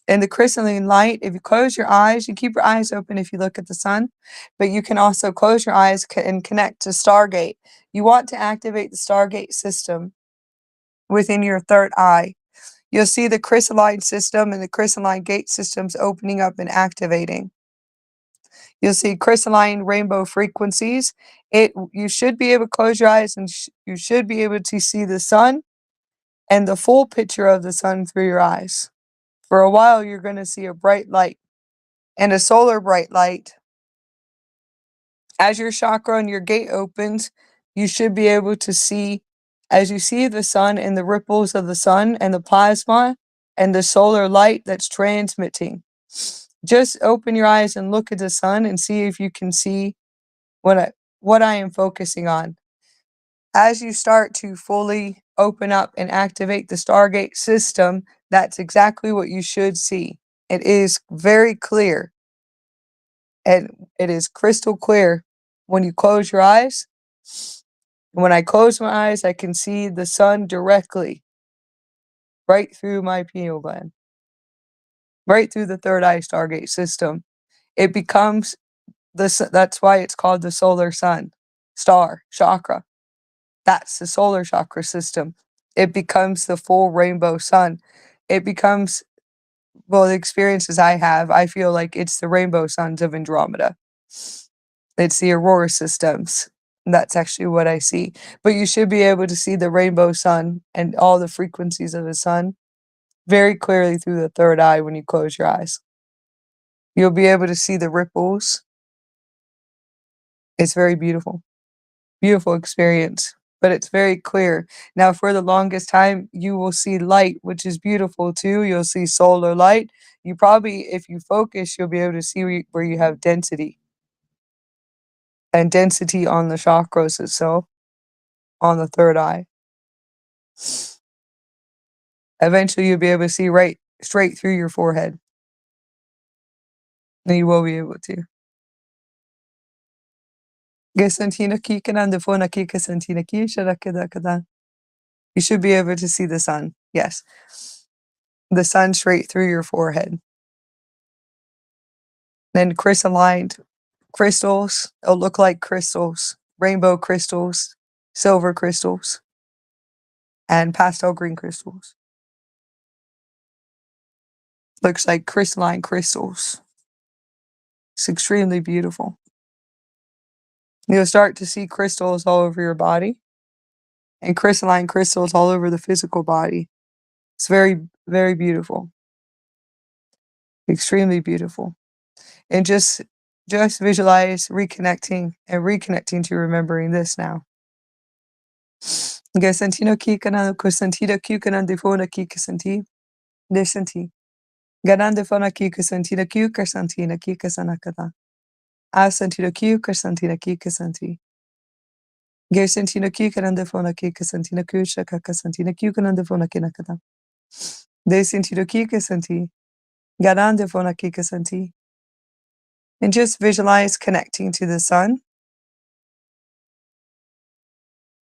And the crystalline light, if you close your eyes, you keep your eyes open if you look at the sun, but you can also close your eyes and connect to Stargate. You want to activate the Stargate system within your third eye. You'll see the crystalline system and the crystalline gate systems opening up and activating. You'll see crystalline rainbow frequencies. You should be able to close your eyes and you should be able to see the sun and the full picture of the sun through your eyes. For a while, you're going to see a bright light and a solar bright light. As your chakra and your gate opens, you should be able to see As you see the sun and the ripples of the sun and the plasma and the solar light that's transmitting, just open your eyes and look at the sun and see if you can see what I am focusing on. As you start to fully open up and activate the Stargate system, that's exactly what you should see. It is very clear, and it is crystal clear when you close your eyes. When I close my eyes, I can see the sun directly right through my pineal gland, right through the third eye Stargate system. It becomes that's why it's called the solar sun, star, chakra. That's the solar chakra system. It becomes the full rainbow sun. It becomes, well, the experiences I have, I feel like it's the rainbow suns of Andromeda. It's the aurora systems. That's actually what I see. But you should be able to see the rainbow sun and all the frequencies of the sun very clearly through the third eye when you close your eyes. You'll be able to see the ripples. It's very beautiful. Beautiful experience, but it's very clear. Now, for the longest time, you will see light, which is beautiful too. You'll see solar light. You probably, if you focus, you'll be able to see where you have density and density on the chakras itself, on the third eye. Eventually, you'll be able to see right straight through your forehead. And you will be able to. You should be able to see the sun. Yes. The sun straight through your forehead. Then crystallined crystals. It'll look like crystals, rainbow crystals, silver crystals, and pastel green crystals. Looks like crystalline crystals. It's extremely beautiful. You'll start to see crystals all over your body and crystalline crystals all over the physical body. It's very, very beautiful. Extremely beautiful. And just visualize reconnecting and reconnecting to remembering this now. Gasantino kikana kusantida kukana defona kikasanti. Desanti. Ganande fona kikasantina kukasantina kikasanakata. Asantino kukasantina kikasanti. Gersantino kukanande fona kikasantina kusha kakasantina kukanande fona kinakata. Desantino kikasanti. Ganande fona kikasanti. And just visualize connecting to the sun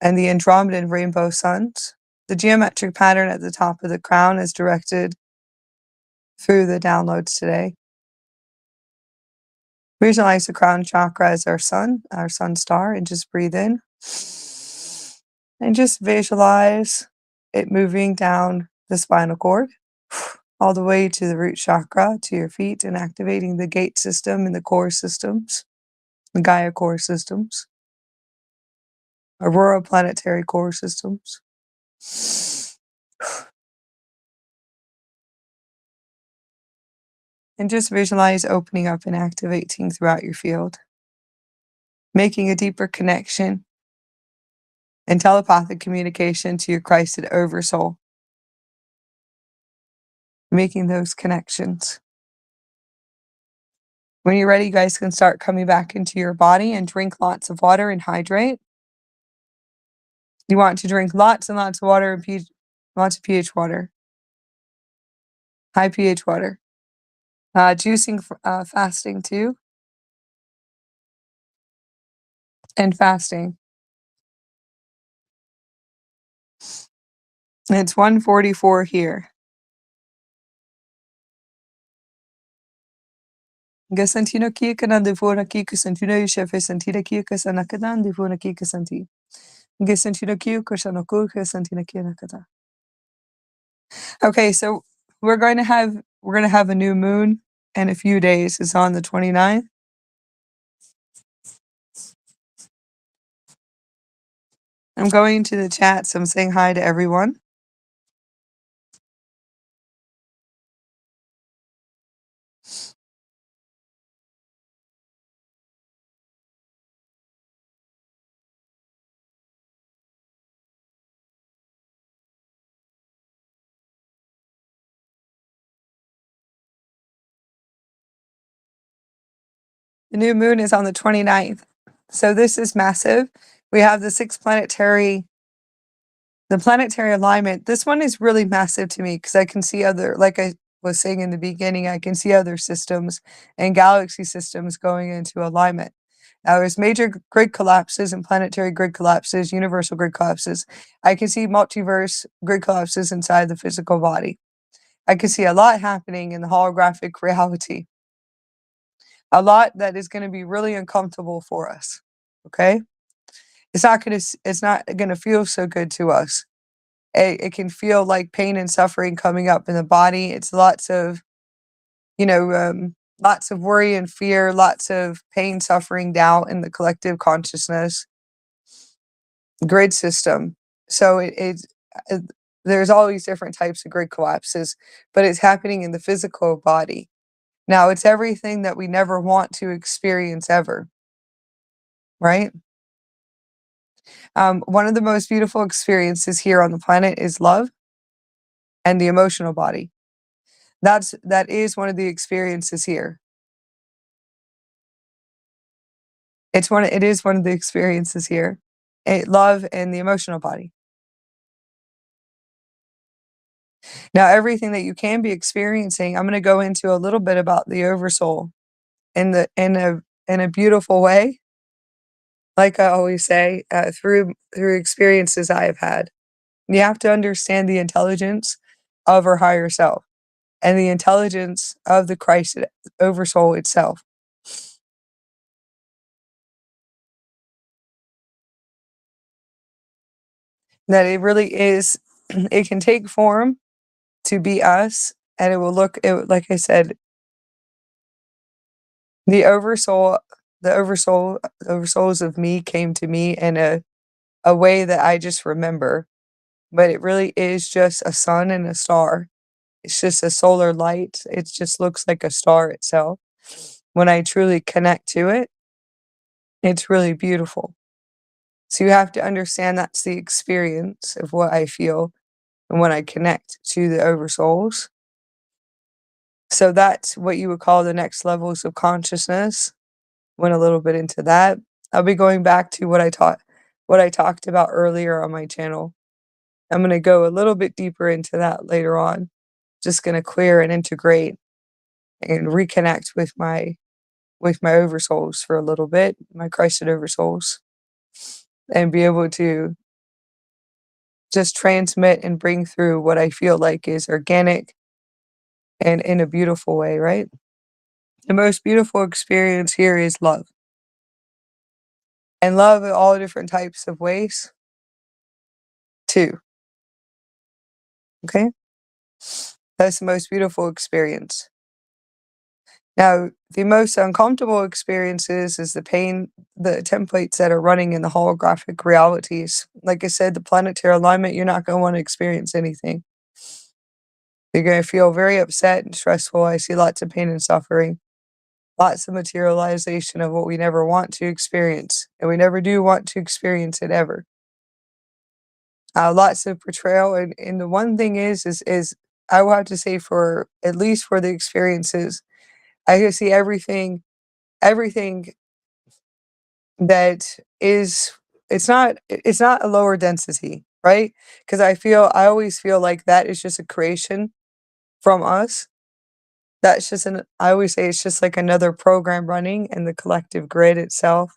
and the Andromedan rainbow suns. The geometric pattern at the top of the crown is directed through the downloads today. Visualize the crown chakra as our sun star, and just breathe in. And just visualize it moving down the spinal cord, all the way to the root chakra, to your feet, and activating the gate system and the core systems, the Gaia core systems, Aurora planetary core systems. And just visualize opening up and activating throughout your field, making a deeper connection and telepathic communication to your Christed Oversoul, making those connections. When you're ready, you guys can start coming back into your body and drink lots of water and hydrate. You want to drink lots and lots of water and lots of pH water, high pH water. Juicing, fasting too, and fasting. And it's 1:44 here. Gasantino kika devona kika santino chefe santida kika sanakadan devona kika santi. Gasantino kika sanokuka santina kinakata. Okay, so we're going to have a new moon in a few days. It's on the 29th. I'm going to the chat, so I'm saying hi to everyone. The new moon is on the 29th. So this is massive. We have the planetary alignment. This one is really massive to me because I can see other, like I was saying in the beginning, I can see other systems and galaxy systems going into alignment. Now, there's major grid collapses and planetary grid collapses, universal grid collapses. I can see multiverse grid collapses inside the physical body. I can see a lot happening in the holographic reality. A lot that is going to be really uncomfortable for us. Okay? It's not gonna feel so good to us. It can feel like pain and suffering coming up in the body. It's lots of, lots of worry and fear, lots of pain, suffering, doubt in the collective consciousness grid system. So uh, there's all these different types of grid collapses, but it's happening in the physical body. Now, it's everything that we never want to experience ever, right? One of the most beautiful experiences here on the planet is love and the emotional body. That is one of the experiences here. It is one of the experiences here. Love and the emotional body. Now, everything that you can be experiencing, I'm going to go into a little bit about the oversoul in a beautiful way, like I always say, through experiences I have had. You have to understand the intelligence of our higher self and the intelligence of the Christ oversoul itself. That it really is, it can take form to be us, and like I said, the oversoul, the oversouls of me came to me in a way that I just remember, but it really is just a sun and a star. It's just a solar light. It just looks like a star itself. When I truly connect to it, it's really beautiful. So you have to understand that's the experience of what I feel and when I connect to the oversouls. So that's what you would call the next levels of consciousness. Went a little bit into that. I'll be going back to what I talked about earlier on my channel. I'm going to go a little bit deeper into that later on. Just going to clear and integrate and reconnect with my oversouls for a little bit, my Christed oversouls, and be able to just transmit and bring through what I feel like is organic and in a beautiful way, right? The most beautiful experience here is love. And love in all different types of ways too. Okay? That's the most beautiful experience. Now, the most uncomfortable experiences is the pain, the templates that are running in the holographic realities. Like I said, the planetary alignment, you're not going to want to experience anything. You're going to feel very upset and stressful. I see lots of pain and suffering, lots of materialization of what we never want to experience, and we never do want to experience it ever. Lots of portrayal, and the one thing is I will have to say, for at least for the experiences, I can see everything that is, it's not a lower density, right? Because I always feel like that is just a creation from us. That's just I always say it's just like another program running in the collective grid itself.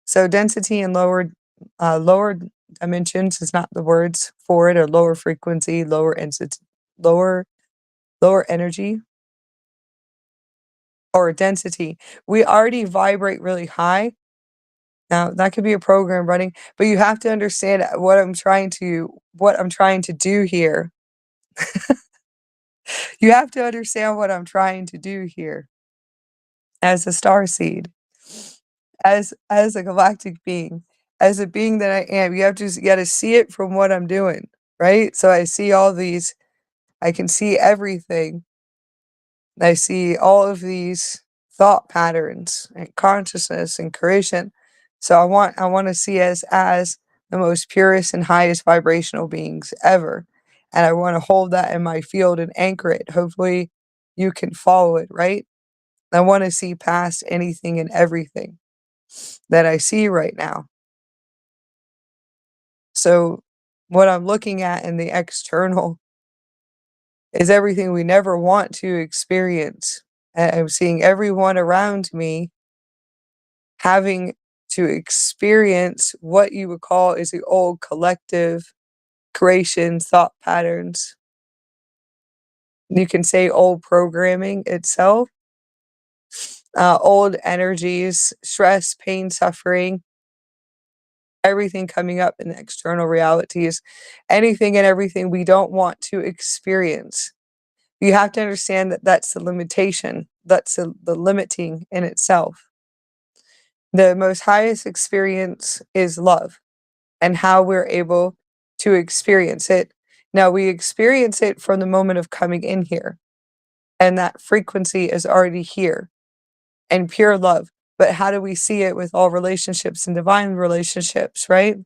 So density and lower dimensions is not the words for it, or lower frequency, lower lower energy or density. We already vibrate really high. Now, that could be a program running, but you have to understand what I'm trying to do here. You have to understand what I'm trying to do here as a starseed, as a galactic being, as a being that I am. You gotta see it from what I'm doing, right? So I can see everything. I see all of these thought patterns and consciousness and creation. So I want to see us as the most purest and highest vibrational beings ever. And I want to hold that in my field and anchor it. Hopefully you can follow it, right? I want to see past anything and everything that I see right now. So, what I'm looking at in the external is everything we never want to experience. I'm seeing everyone around me having to experience what you would call is the old collective creation thought patterns. You can say old programming itself, old energies, stress, pain, suffering, everything coming up in the external realities, anything and everything we don't want to experience. You have to understand that that's the limitation, that's the limiting in itself. The most highest experience is love and how we're able to experience it. Now, we experience it from the moment of coming in here, and that frequency is already here and pure love. But how do we see it with all relationships and divine relationships, right?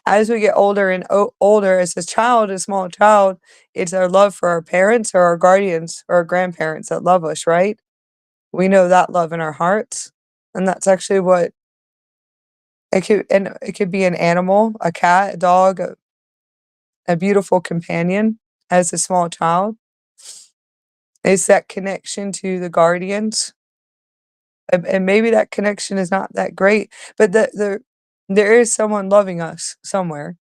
As we get older and older, as a child, a small child, it's our love for our parents or our guardians or our grandparents that love us, right? We know that love in our hearts, and that's actually what it could be an animal, a cat, a dog, a beautiful companion as a small child. It's that connection to the guardians, and maybe that connection is not that great, but there is someone loving us somewhere.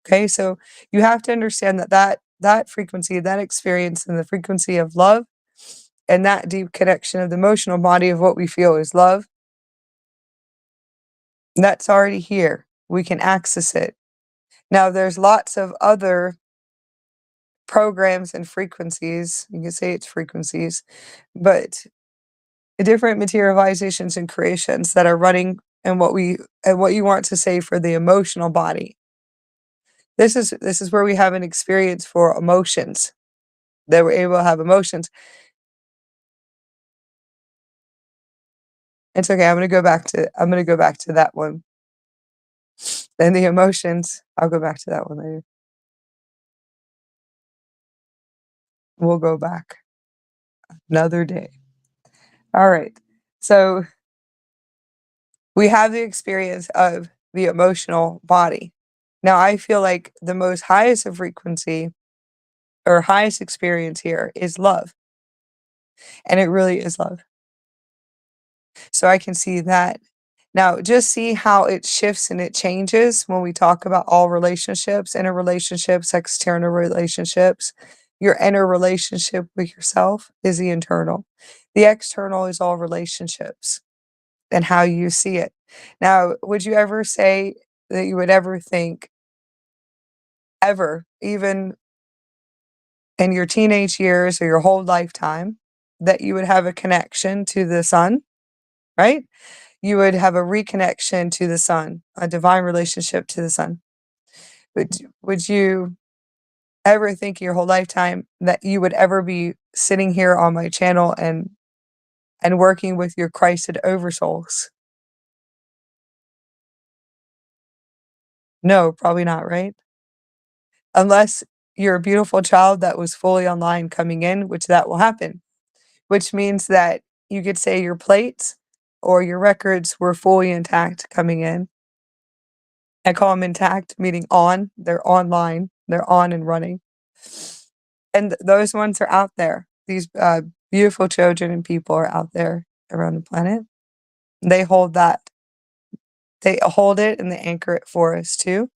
Okay, so you have to understand that that frequency, that experience, and the frequency of love, and that deep connection of the emotional body of what we feel is love, that's already here. We can access it. Now, there's lots of other programs and frequencies. You can say it's frequencies, but different materializations and creations that are running and what you want to say for the emotional body. This is where we have an experience for emotions, that we're able to have emotions. It's okay. I'm gonna go back to that one. Then the emotions, I'll go back to that one later. We'll go back another day. All right. So we have the experience of the emotional body. Now I feel like the most highest of frequency or highest experience here is love. And it really is love. So I can see that. Now, just see how it shifts and it changes when we talk about all relationships, interrelationships, external relationships. Your inner relationship with yourself is the internal. The external is all relationships and how you see it. Now, would you ever say that you would ever think, ever, even in your teenage years or your whole lifetime, that you would have a connection to the sun, right? You would have a reconnection to the sun, a divine relationship to the sun. Would you ever think in your whole lifetime that you would ever be sitting here on my channel and working with your Christed Oversouls? No, probably not, right? Unless you're a beautiful child that was fully online coming in, which that will happen, which means that you could say your plates or your records were fully intact coming in. I call them intact, meaning on. They're online. They're on and running. And those ones are out there. These beautiful children and people are out there around the planet. They hold that. They hold it and they anchor it for us too.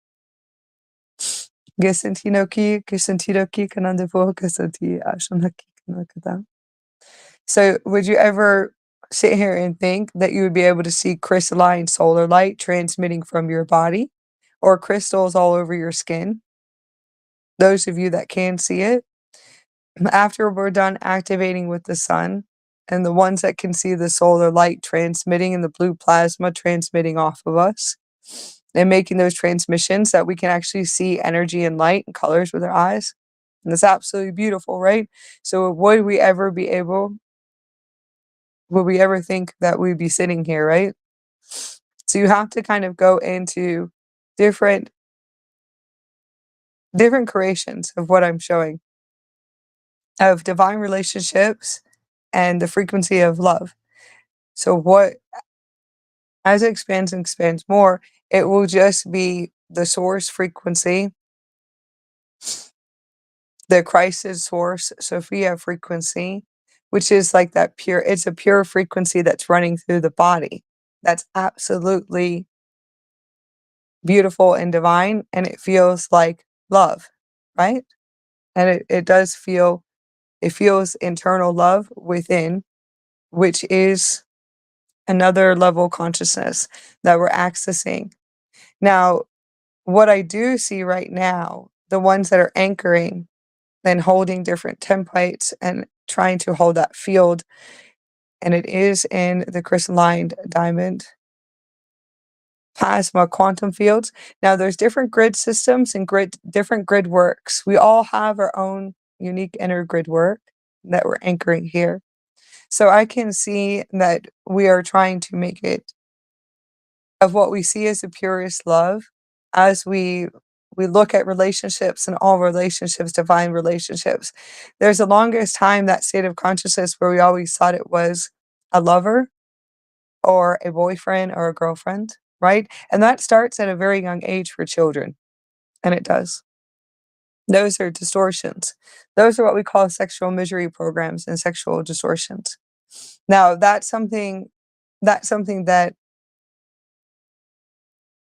So, would you ever sit here and think that you would be able to see crystalline solar light transmitting from your body or crystals all over your skin? Those of you that can see it, after we're done activating with the sun and the ones that can see the solar light transmitting and the blue plasma transmitting off of us and making those transmissions that we can actually see energy and light and colors with our eyes. And it's absolutely beautiful, right? So would we ever think that we'd be sitting here, right? So you have to kind of go into different different creations of what I'm showing of divine relationships and the frequency of love. So what as it expands and expands more, it will just be the source frequency, the crisis source, Sophia frequency, which is like that pure, it's a pure frequency that's running through the body. That's absolutely beautiful and divine, and it feels like love, right? And it does feel, it feels internal love within, which is another level of consciousness that we're accessing. Now, what I do see right now, the ones that are anchoring and holding different templates and trying to hold that field, and it is in the crystalline diamond plasma quantum fields. Now, there's different grid systems and different grid works. We all have our own unique inner grid work that we're anchoring here. So I can see that we are trying to make it of what we see as the purest love as we look at relationships and all relationships, divine relationships. There's the longest time that state of consciousness where we always thought it was a lover or a boyfriend or a girlfriend, right? And that starts at a very young age for children, and it does. Those are distortions. Those are what we call sexual misery programs and sexual distortions. Now, that's something that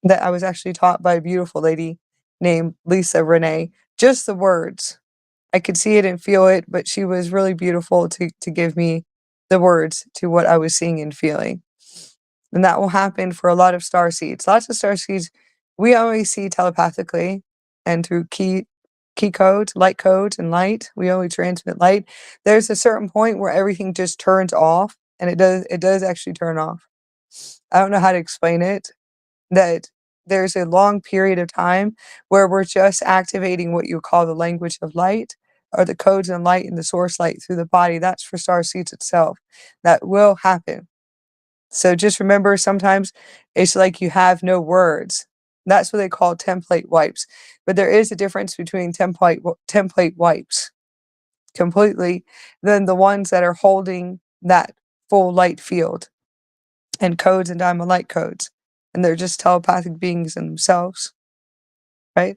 I was actually taught by a beautiful lady named Lisa Renee. Just the words. I could see it and feel it, but she was really beautiful to give me the words to what I was seeing and feeling. And that will happen for a lot of star seeds. Lots of star seeds we only see telepathically and through key codes, light codes and light. We only transmit light. There's a certain point where everything just turns off, and it does actually turn off. I don't know how to explain it, that there's a long period of time where we're just activating what you call the language of light or the codes and light and the source light through the body. That's for star seeds itself. That will happen. So just remember, sometimes it's like you have no words. That's what they call template wipes. But there is a difference between template wipes completely than the ones that are holding that full light field and codes and diamond light codes. And they're just telepathic beings in themselves, right?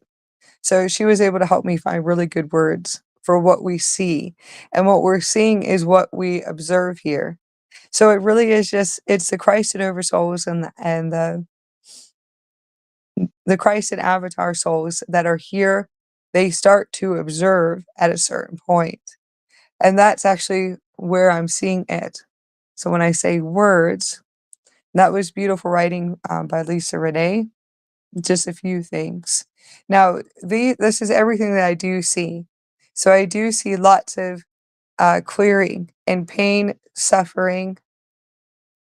So she was able to help me find really good words for what we see. And what we're seeing is what we observe here. So it really is just, it's the Christ and Oversouls and the Christ and Avatar souls that are here. They start to observe at a certain point. And that's actually where I'm seeing it. So when I say words, that was beautiful writing by Lisa Renee. Just a few things. Now, this is everything that I do see. So I do see lots of clearing and pain, suffering,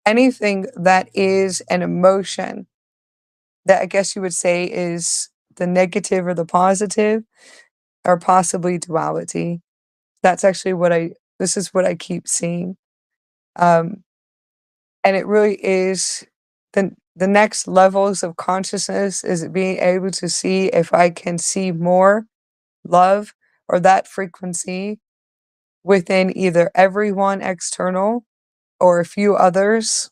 anything that is an emotion that I guess you would say is the negative or the positive, or possibly duality. That's actually this is what I keep seeing. Um, and it really is the next levels of consciousness is being able to see if I can see more love or that frequency within either everyone external or a few others.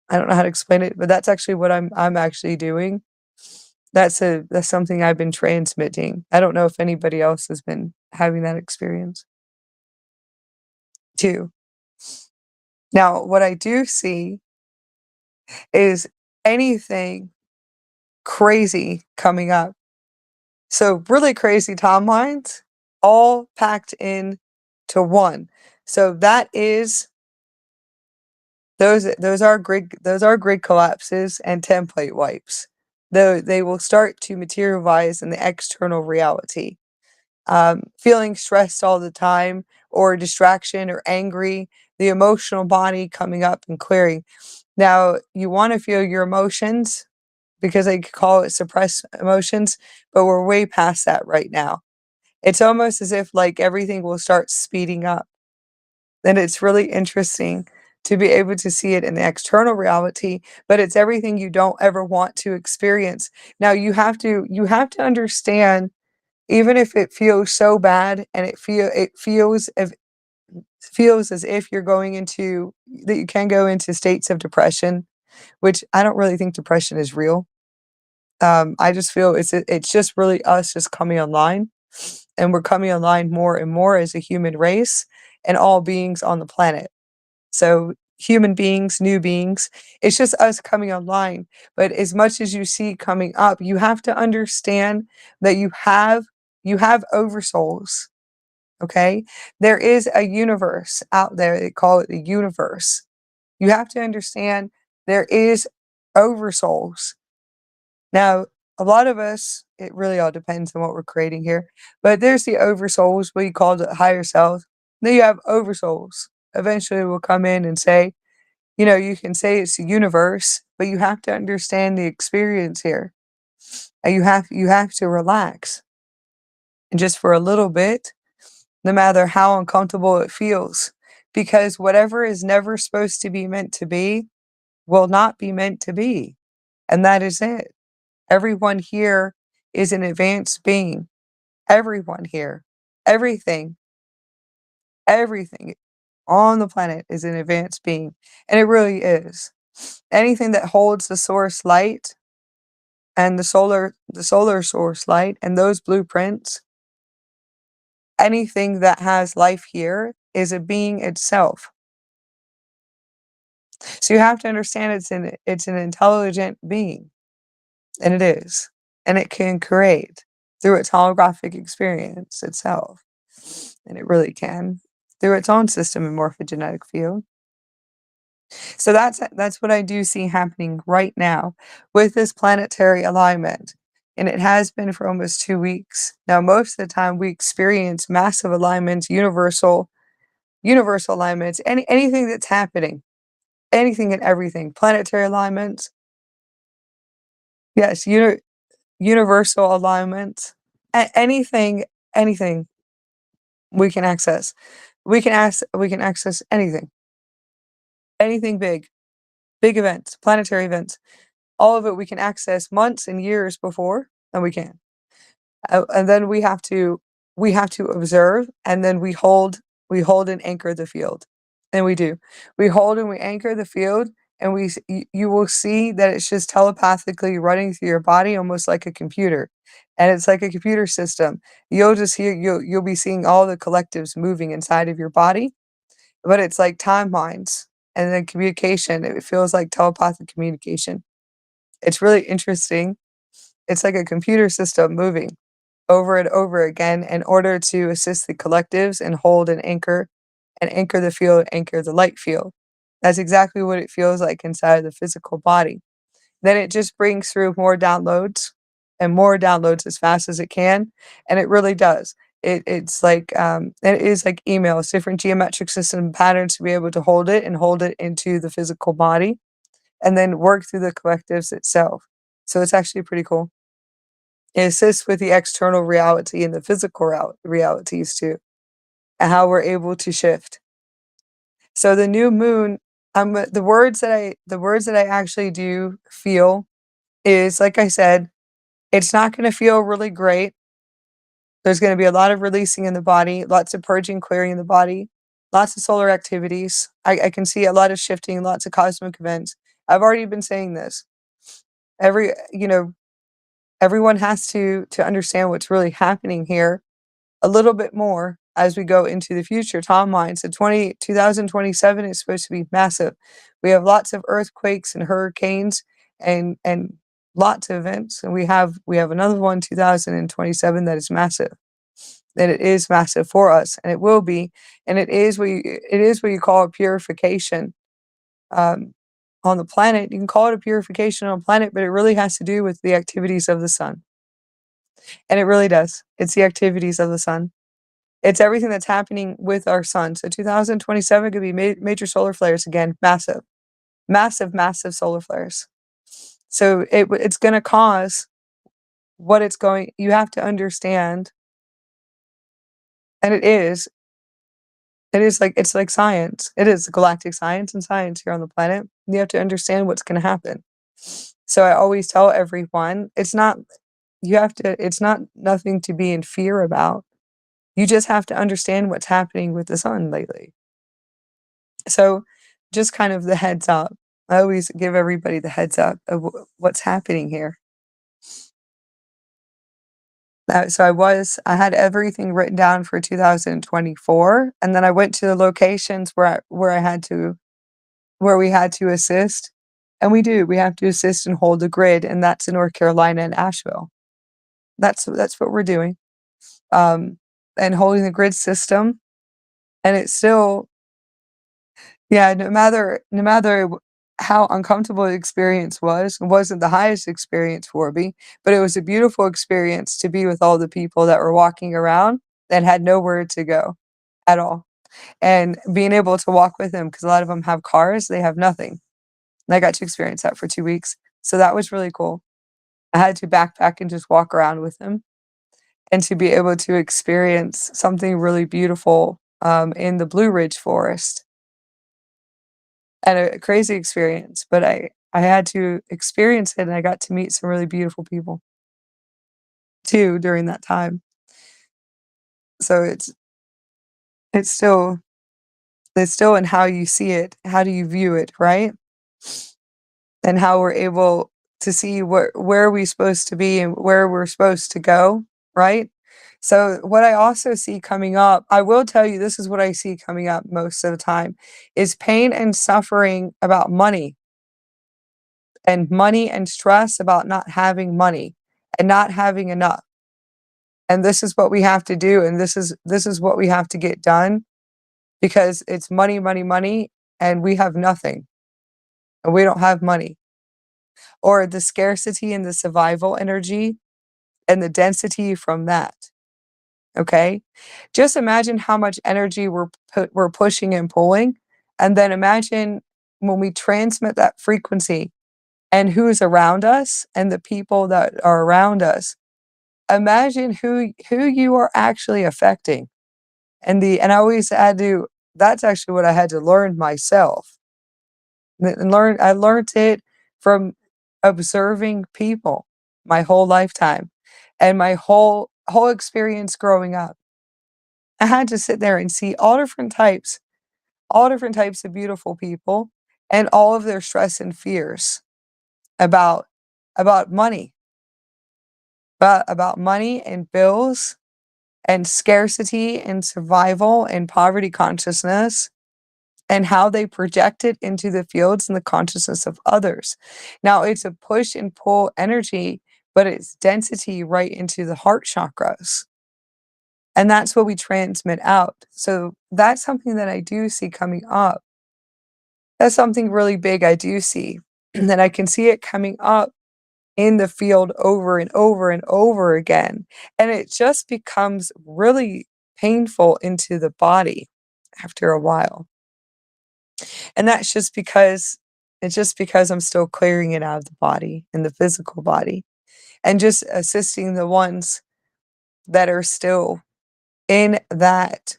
I don't know how to explain it, but that's actually what I'm actually doing. That's something I've been transmitting. I don't know if anybody else has been having that experience too. Now, what I do see is anything crazy coming up. So really crazy timelines, all packed in to one. So that is those are grid collapses and template wipes. Though they will start to materialize in the external reality. Feeling stressed all the time, or distraction, or angry, the emotional body coming up and clearing. Now, you want to feel your emotions because they call it suppressed emotions, but we're way past that right now. It's almost as if like everything will start speeding up. And it's really interesting to be able to see it in the external reality, but it's everything you don't ever want to experience. Now you have to understand, even if it feels so bad and it feels feels as if you're going into that you can go into states of depression, which I don't really think depression is real. I just feel it's just really us just coming online, and we're coming online more and more as a human race and all beings on the planet. So human beings, new beings, it's just us coming online. But as much as you see coming up, you have to understand that you have oversouls. Okay? There is a universe out there. They call it the universe. You have to understand there is oversouls. Now, a lot of us, it really all depends on what we're creating here. But there's the oversouls, what you call the higher self. Then you have oversouls. Eventually will come in and say, you can say it's the universe, but you have to understand the experience here. And you have to relax. And just for a little bit, no matter how uncomfortable it feels. Because whatever is never supposed to be meant to be will not be meant to be. And that is it. Everyone here is an advanced being. Everyone here. Everything. Everything on the planet is an advanced being. And it really is. Anything that holds the source light and the solar source light and those blueprints, anything that has life here is a being itself. So you have to understand it's an intelligent being, and it is. And it can create through its holographic experience itself. And it really can. Through its own system and morphogenetic field. So that's what I do see happening right now with this planetary alignment. And it has been for almost 2 weeks. Now, most of the time we experience massive alignments, universal alignments, anything that's happening, anything and everything, planetary alignments, yes, universal alignments, anything we can access. We can access anything big events, planetary events. All of it we can access months and years before, and we can. And then we have to observe, and then we hold and anchor the field, and we do. We hold and we anchor the field, and you will see that it's just telepathically running through your body, almost like a computer, and it's like a computer system. You'll be seeing all the collectives moving inside of your body, but it's like timelines, and then communication. It feels like telepathic communication. It's really interesting. It's like a computer system moving over and over again in order to assist the collectives and hold and anchor the field, anchor the light field. That's exactly what it feels like inside of the physical body. Then it just brings through more downloads and more downloads as fast as it can, and it really does. It's like it is like emails, different geometric system patterns to be able to hold it into the physical body, and then work through the collectives itself. So it's actually pretty cool. It assists with the external reality and the physical realities too, and how we're able to shift. So the new moon, the words that I actually do feel is, like I said, it's not going to feel really great. There's going to be a lot of releasing in the body, lots of purging, clearing in the body, lots of solar activities. I can see a lot of shifting, lots of cosmic events. I've already been saying this. Everyone has to understand what's really happening here a little bit more as we go into the future timeline. So 2027 is supposed to be massive. We have lots of earthquakes and hurricanes and lots of events, and we have another one 2027 that is massive. And it is massive for us, and it will be, and it is what you call a purification um, on the planet. You can call it a purification on the planet, but it really has to do with the activities of the sun. And it really does. It's the activities of the sun. It's everything that's happening with our sun. So 2027 could be major solar flares again, massive, massive, massive solar flares. So it's going to cause what it's going. You have to understand, and it is like it's like science. It is galactic science and science here on the planet. You have to understand what's going to happen. So I always tell everyone, it's not nothing to be in fear about. You just have to understand what's happening with the sun lately. So just kind of the heads up. I always give everybody the heads up of what's happening here. So I had everything written down for 2024, and then I went to the locations where we had to assist, and we have to assist and hold the grid, and that's in North Carolina and Asheville. That's what we're doing, um, and holding the grid system, and it's still, yeah, no matter how uncomfortable the experience was, it wasn't the highest experience for me, but it was a beautiful experience to be with all the people that were walking around that had nowhere to go at all, and being able to walk with them because a lot of them have cars, they have nothing, and I got to experience that for 2 weeks, so that was really cool. I had to backpack and just walk around with them, and to be able to experience something really beautiful, in the Blue Ridge Forest, and a crazy experience, but I had to experience it, and I got to meet some really beautiful people too during that time. So it's still it's still in how you see it, how do you view it, right? And how we're able to see where we're supposed to be and where we're supposed to go, right? So what I also see coming up, I will tell you this is what I see coming up most of the time, is pain and suffering about money, and money and stress about not having money and not having enough. And this is what we have to do, and this is what we have to get done because it's money, money, money, and we have nothing, and we don't have money. Or the scarcity and the survival energy and the density from that. Okay? Just imagine how much energy we're pushing and pulling, and then imagine when we transmit that frequency and who's around us and the people that are around us. Imagine who you are actually affecting. And I always had to that's actually what I had to learn myself. I learned it from observing people my whole lifetime and my whole experience growing up. I had to sit there and see all different types of beautiful people and all of their stress and fears about money, about money and bills and scarcity and survival and poverty consciousness and how they project it into the fields and the consciousness of others. Now, it's a push and pull energy, but it's density right into the heart chakras. And that's what we transmit out. So that's something that I do see coming up. That's something really big I do see. And I can see it coming up in the field over and over and over again. And it just becomes really painful into the body after a while. And that's just because it's just because I'm still clearing it out of the body and the physical body and just assisting the ones that are still in that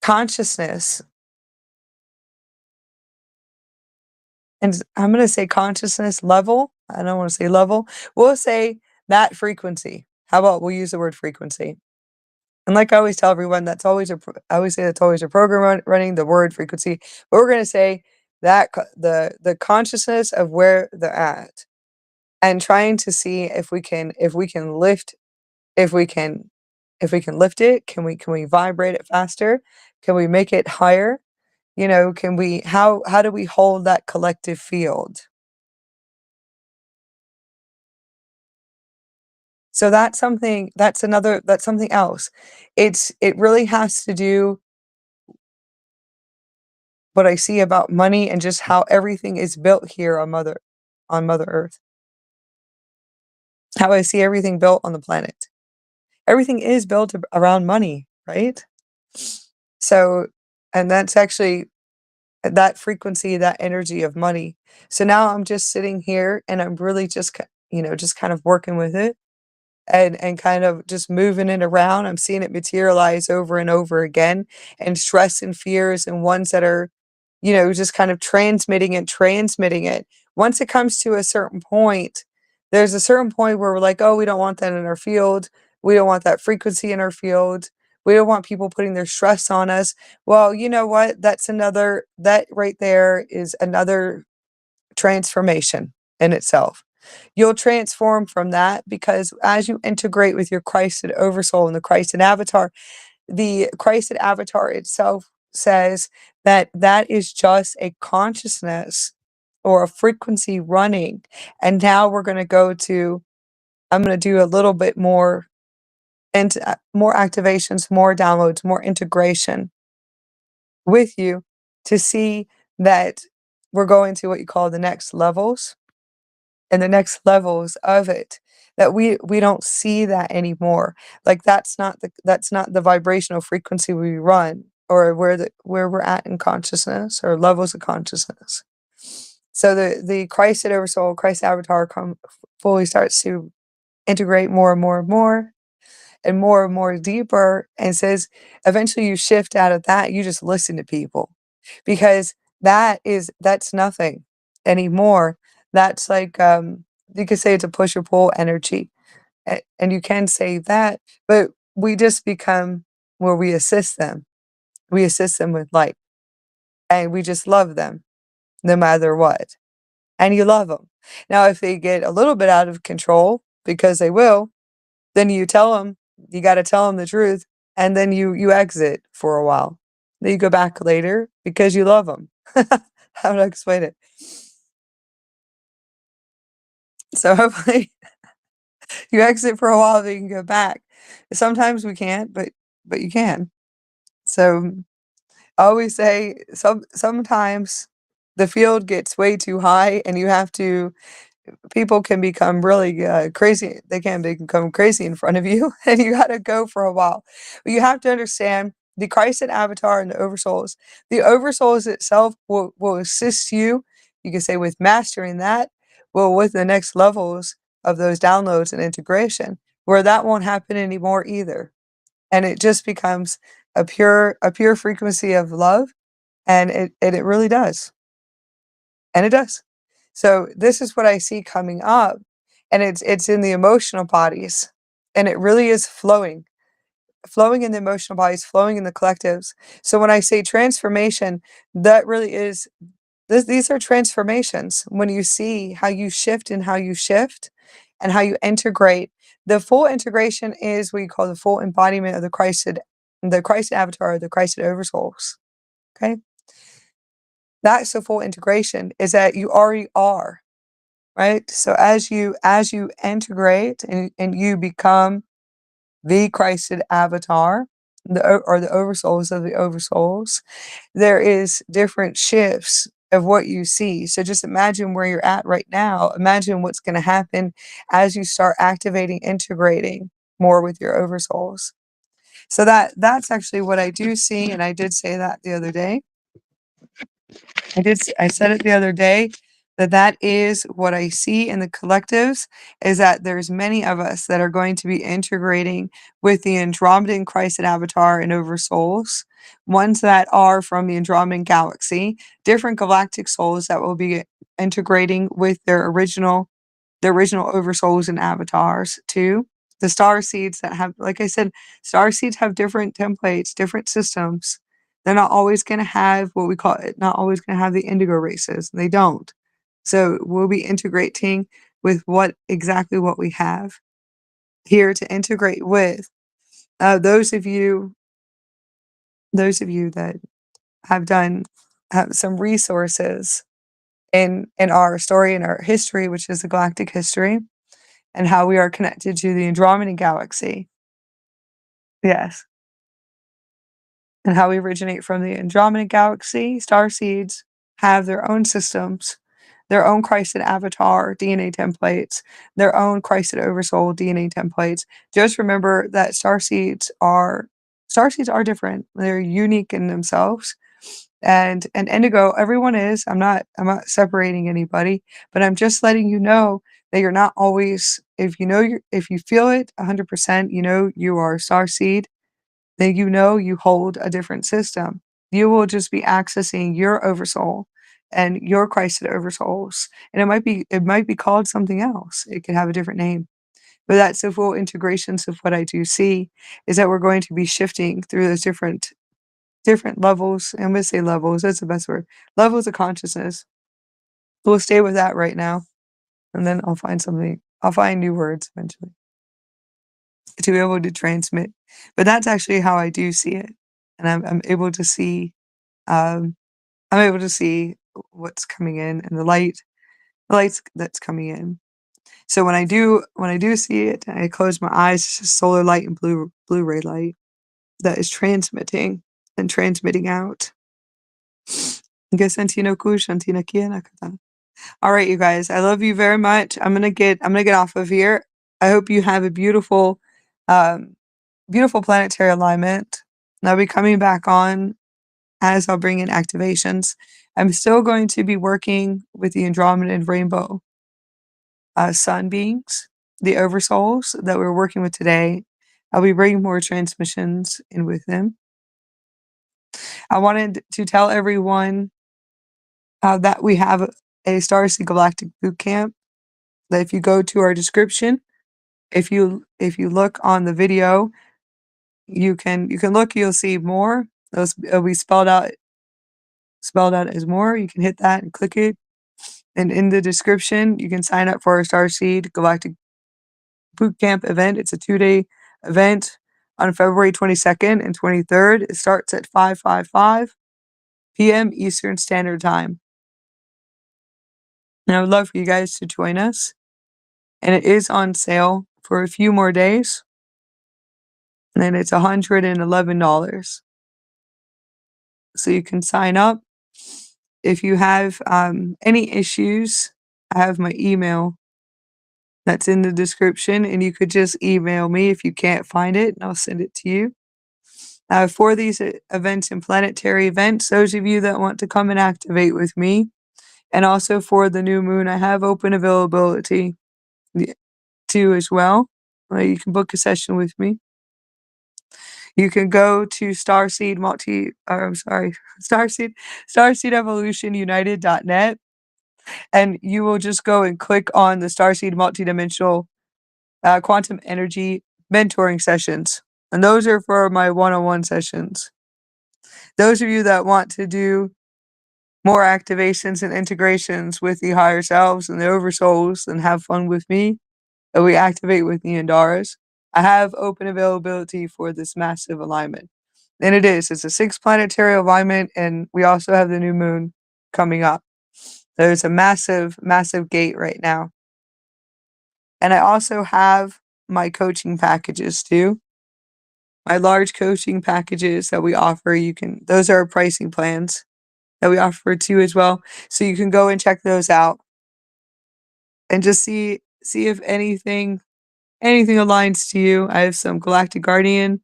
consciousness. And I'm going to say consciousness level. I don't want to say level. We'll say that frequency. How about we'll use the word frequency? And like I always tell everyone, I always say that's always a program running the word frequency. But we're going to say that the consciousness of where they're at, and trying to see if we can lift if we can if we can lift it. Can we vibrate it faster? Can we make it higher? Can we how do we hold that collective field? So that's something else. It really has to do what I see about money and just how everything is built here on Mother Earth. How I see everything built on the planet. Everything is built around money, right? So, and that's actually that frequency, that energy of money. So now I'm just sitting here and I'm really just kind of working with it and kind of just moving it around. I'm seeing it materialize over and over again, and stress and fears and ones that are, just kind of transmitting it. Once it comes to a certain point, there's a certain point where we're like, oh, we don't want that in our field. We don't want that frequency in our field. We don't want people putting their stress on us. Well, you know what? That right there is another transformation in itself. You'll transform from that because as you integrate with your Christed oversoul and the Christed avatar, the Christed avatar itself says that that is just a consciousness or a frequency running. And now we're going to go to, I'm going to do a little bit more and more activations, more downloads, more integration with you to see that we're going to what you call the next levels and the next levels of it, that we don't see that anymore. Like that's not the vibrational frequency we run or where we're at in consciousness or levels of consciousness. So the Christed oversoul, Christ avatar fully starts to integrate more and more and more and more deeper, and says eventually you shift out of that, you just listen to people because that's nothing anymore. That's like you could say it's a push or pull energy, and you can say that, but we just become where we assist them. We assist them with light, and we just love them no matter what. And you love them. Now, if they get a little bit out of control, because they will, then you tell them, you got to tell them the truth, and then you exit for a while. Then you go back later because you love them. How do I explain it? So hopefully you exit for a while, then you can go back. Sometimes we can't, but you can. So I always say sometimes the field gets way too high, and you have to people can become really crazy. They can become crazy in front of you, and you got to go for a while. But you have to understand the Christ and Avatar and the Oversouls. The Oversouls itself will assist you. You can say with mastering that, well, with the next levels of those downloads and integration, where that won't happen anymore either, and it just becomes a pure frequency of love, and it really does. And it does. So this is what I see coming up, and it's in the emotional bodies, and it really is flowing in the emotional bodies, flowing in the collectives. So when I say transformation, that really is these are transformations. When you see how you shift and how you integrate, the full integration is what you call the full embodiment of the Christed avatar, the Christed oversouls. Okay, that's the full integration. Is that you already are. Right? So as you integrate and you become the Christed avatar, or the oversouls of the oversouls, there is different shifts of what you see. So just imagine where you're at right now. Imagine what's going to happen as you start activating, integrating more with your oversouls. So that's actually what I do see, and I did say that the other day. I said it the other day that that is what I see in the collectives, is that there's many of us that are going to be integrating with the Andromedan Christ and Avatar and Oversouls, ones that are from the Andromedan galaxy, different galactic souls that will be integrating with the original oversouls and avatars too. The star seeds that have, like I said, star seeds have different templates, different systems. They're not always going to have what we call it, not always going to have the indigo races. They don't. So we'll be integrating with what we have here to integrate with. Those of you, that have some resources in our story, in our history, which is the galactic history, and how we are connected to the Andromedan galaxy. Yes. And how we originate from the Andromeda galaxy. Starseeds have their own systems, their own Christed avatar DNA templates, their own Christed oversoul DNA templates. Just remember that starseeds are different. They're unique in themselves. And indigo, everyone is. I'm not separating anybody, but I'm just letting you know that you're not always, if you feel it 100%, you are a starseed, then you hold a different system. You will just be accessing your oversoul and your Christed oversouls. And it might be called something else. It could have a different name. But that's the full integrations of what I do see is that we're going to be shifting through those different levels. I'm gonna say levels, that's the best word. Levels of consciousness. We'll stay with that right now. And then I'll find new words eventually to be able to transmit. But that's actually how I do see it. And I'm able to see um I'm able to see what's coming in and the lights that's coming in. So when I do see it, I close my eyes, it's just solar light and Blu-ray light that is transmitting and transmitting out. All right, you guys, I love you very much. I'm gonna get off of here. I hope you have a beautiful, beautiful planetary alignment. And I'll be coming back on as I'll bring in activations. I'm still going to be working with the Andromedan rainbow sun beings, the Oversouls that we're working with today. I'll be bringing more transmissions in with them. I wanted to tell everyone that we have a Starseed Galactic boot camp. That if you go to our description, if you look on the video, you can look. You'll see more. It'll be spelled out as more. You can hit that and click it. And in the description, you can sign up for our Starseed Galactic boot camp event. It's a 2-day event on February 22nd and 23rd. It starts at 5:55 p.m. Eastern Standard Time. And I would love for you guys to join us. And it is on sale for a few more days. And then it's $111. So you can sign up. If you have any issues, I have my email that's in the description, and you could just email me if you can't find it, and I'll send it to you. For these events and planetary events, those of you that want to come and activate with me, and also for the new moon, I have open availability too as well. You can book a session with me. You can go to StarseedEvolutionUnited.net, and you will just go and click on the Starseed Multidimensional Quantum Energy Mentoring Sessions. And those are for my one-on-one sessions. Those of you that want to do more activations and integrations with the higher selves and the oversouls and have fun with me, and we activate with the Andaras, I have open availability for this massive alignment. And it's a 6 planetary alignment, and we also have the new moon coming up. There's a massive, massive gate right now. And I also have my coaching packages too. My large coaching packages that we offer, those are our pricing plans that we offer too as well. So you can go and check those out and just see if anything aligns to you. I have some Galactic Guardian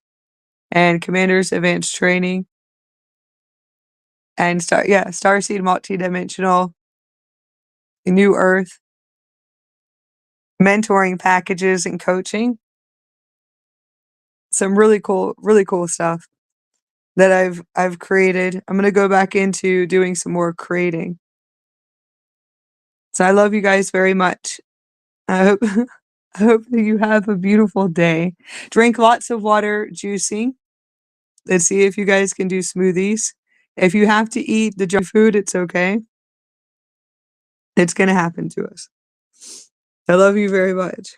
and Commander's Advanced Training and Starseed Multidimensional, New Earth, mentoring packages and coaching. Some really cool stuff that I've created. I'm gonna go back into doing some more creating. So I love you guys very much. I hope I hope that you have a beautiful day. Drink lots of water, juicing. Let's see if you guys can do smoothies. If you have to eat the junk food, it's okay. It's gonna happen to us. I love you very much.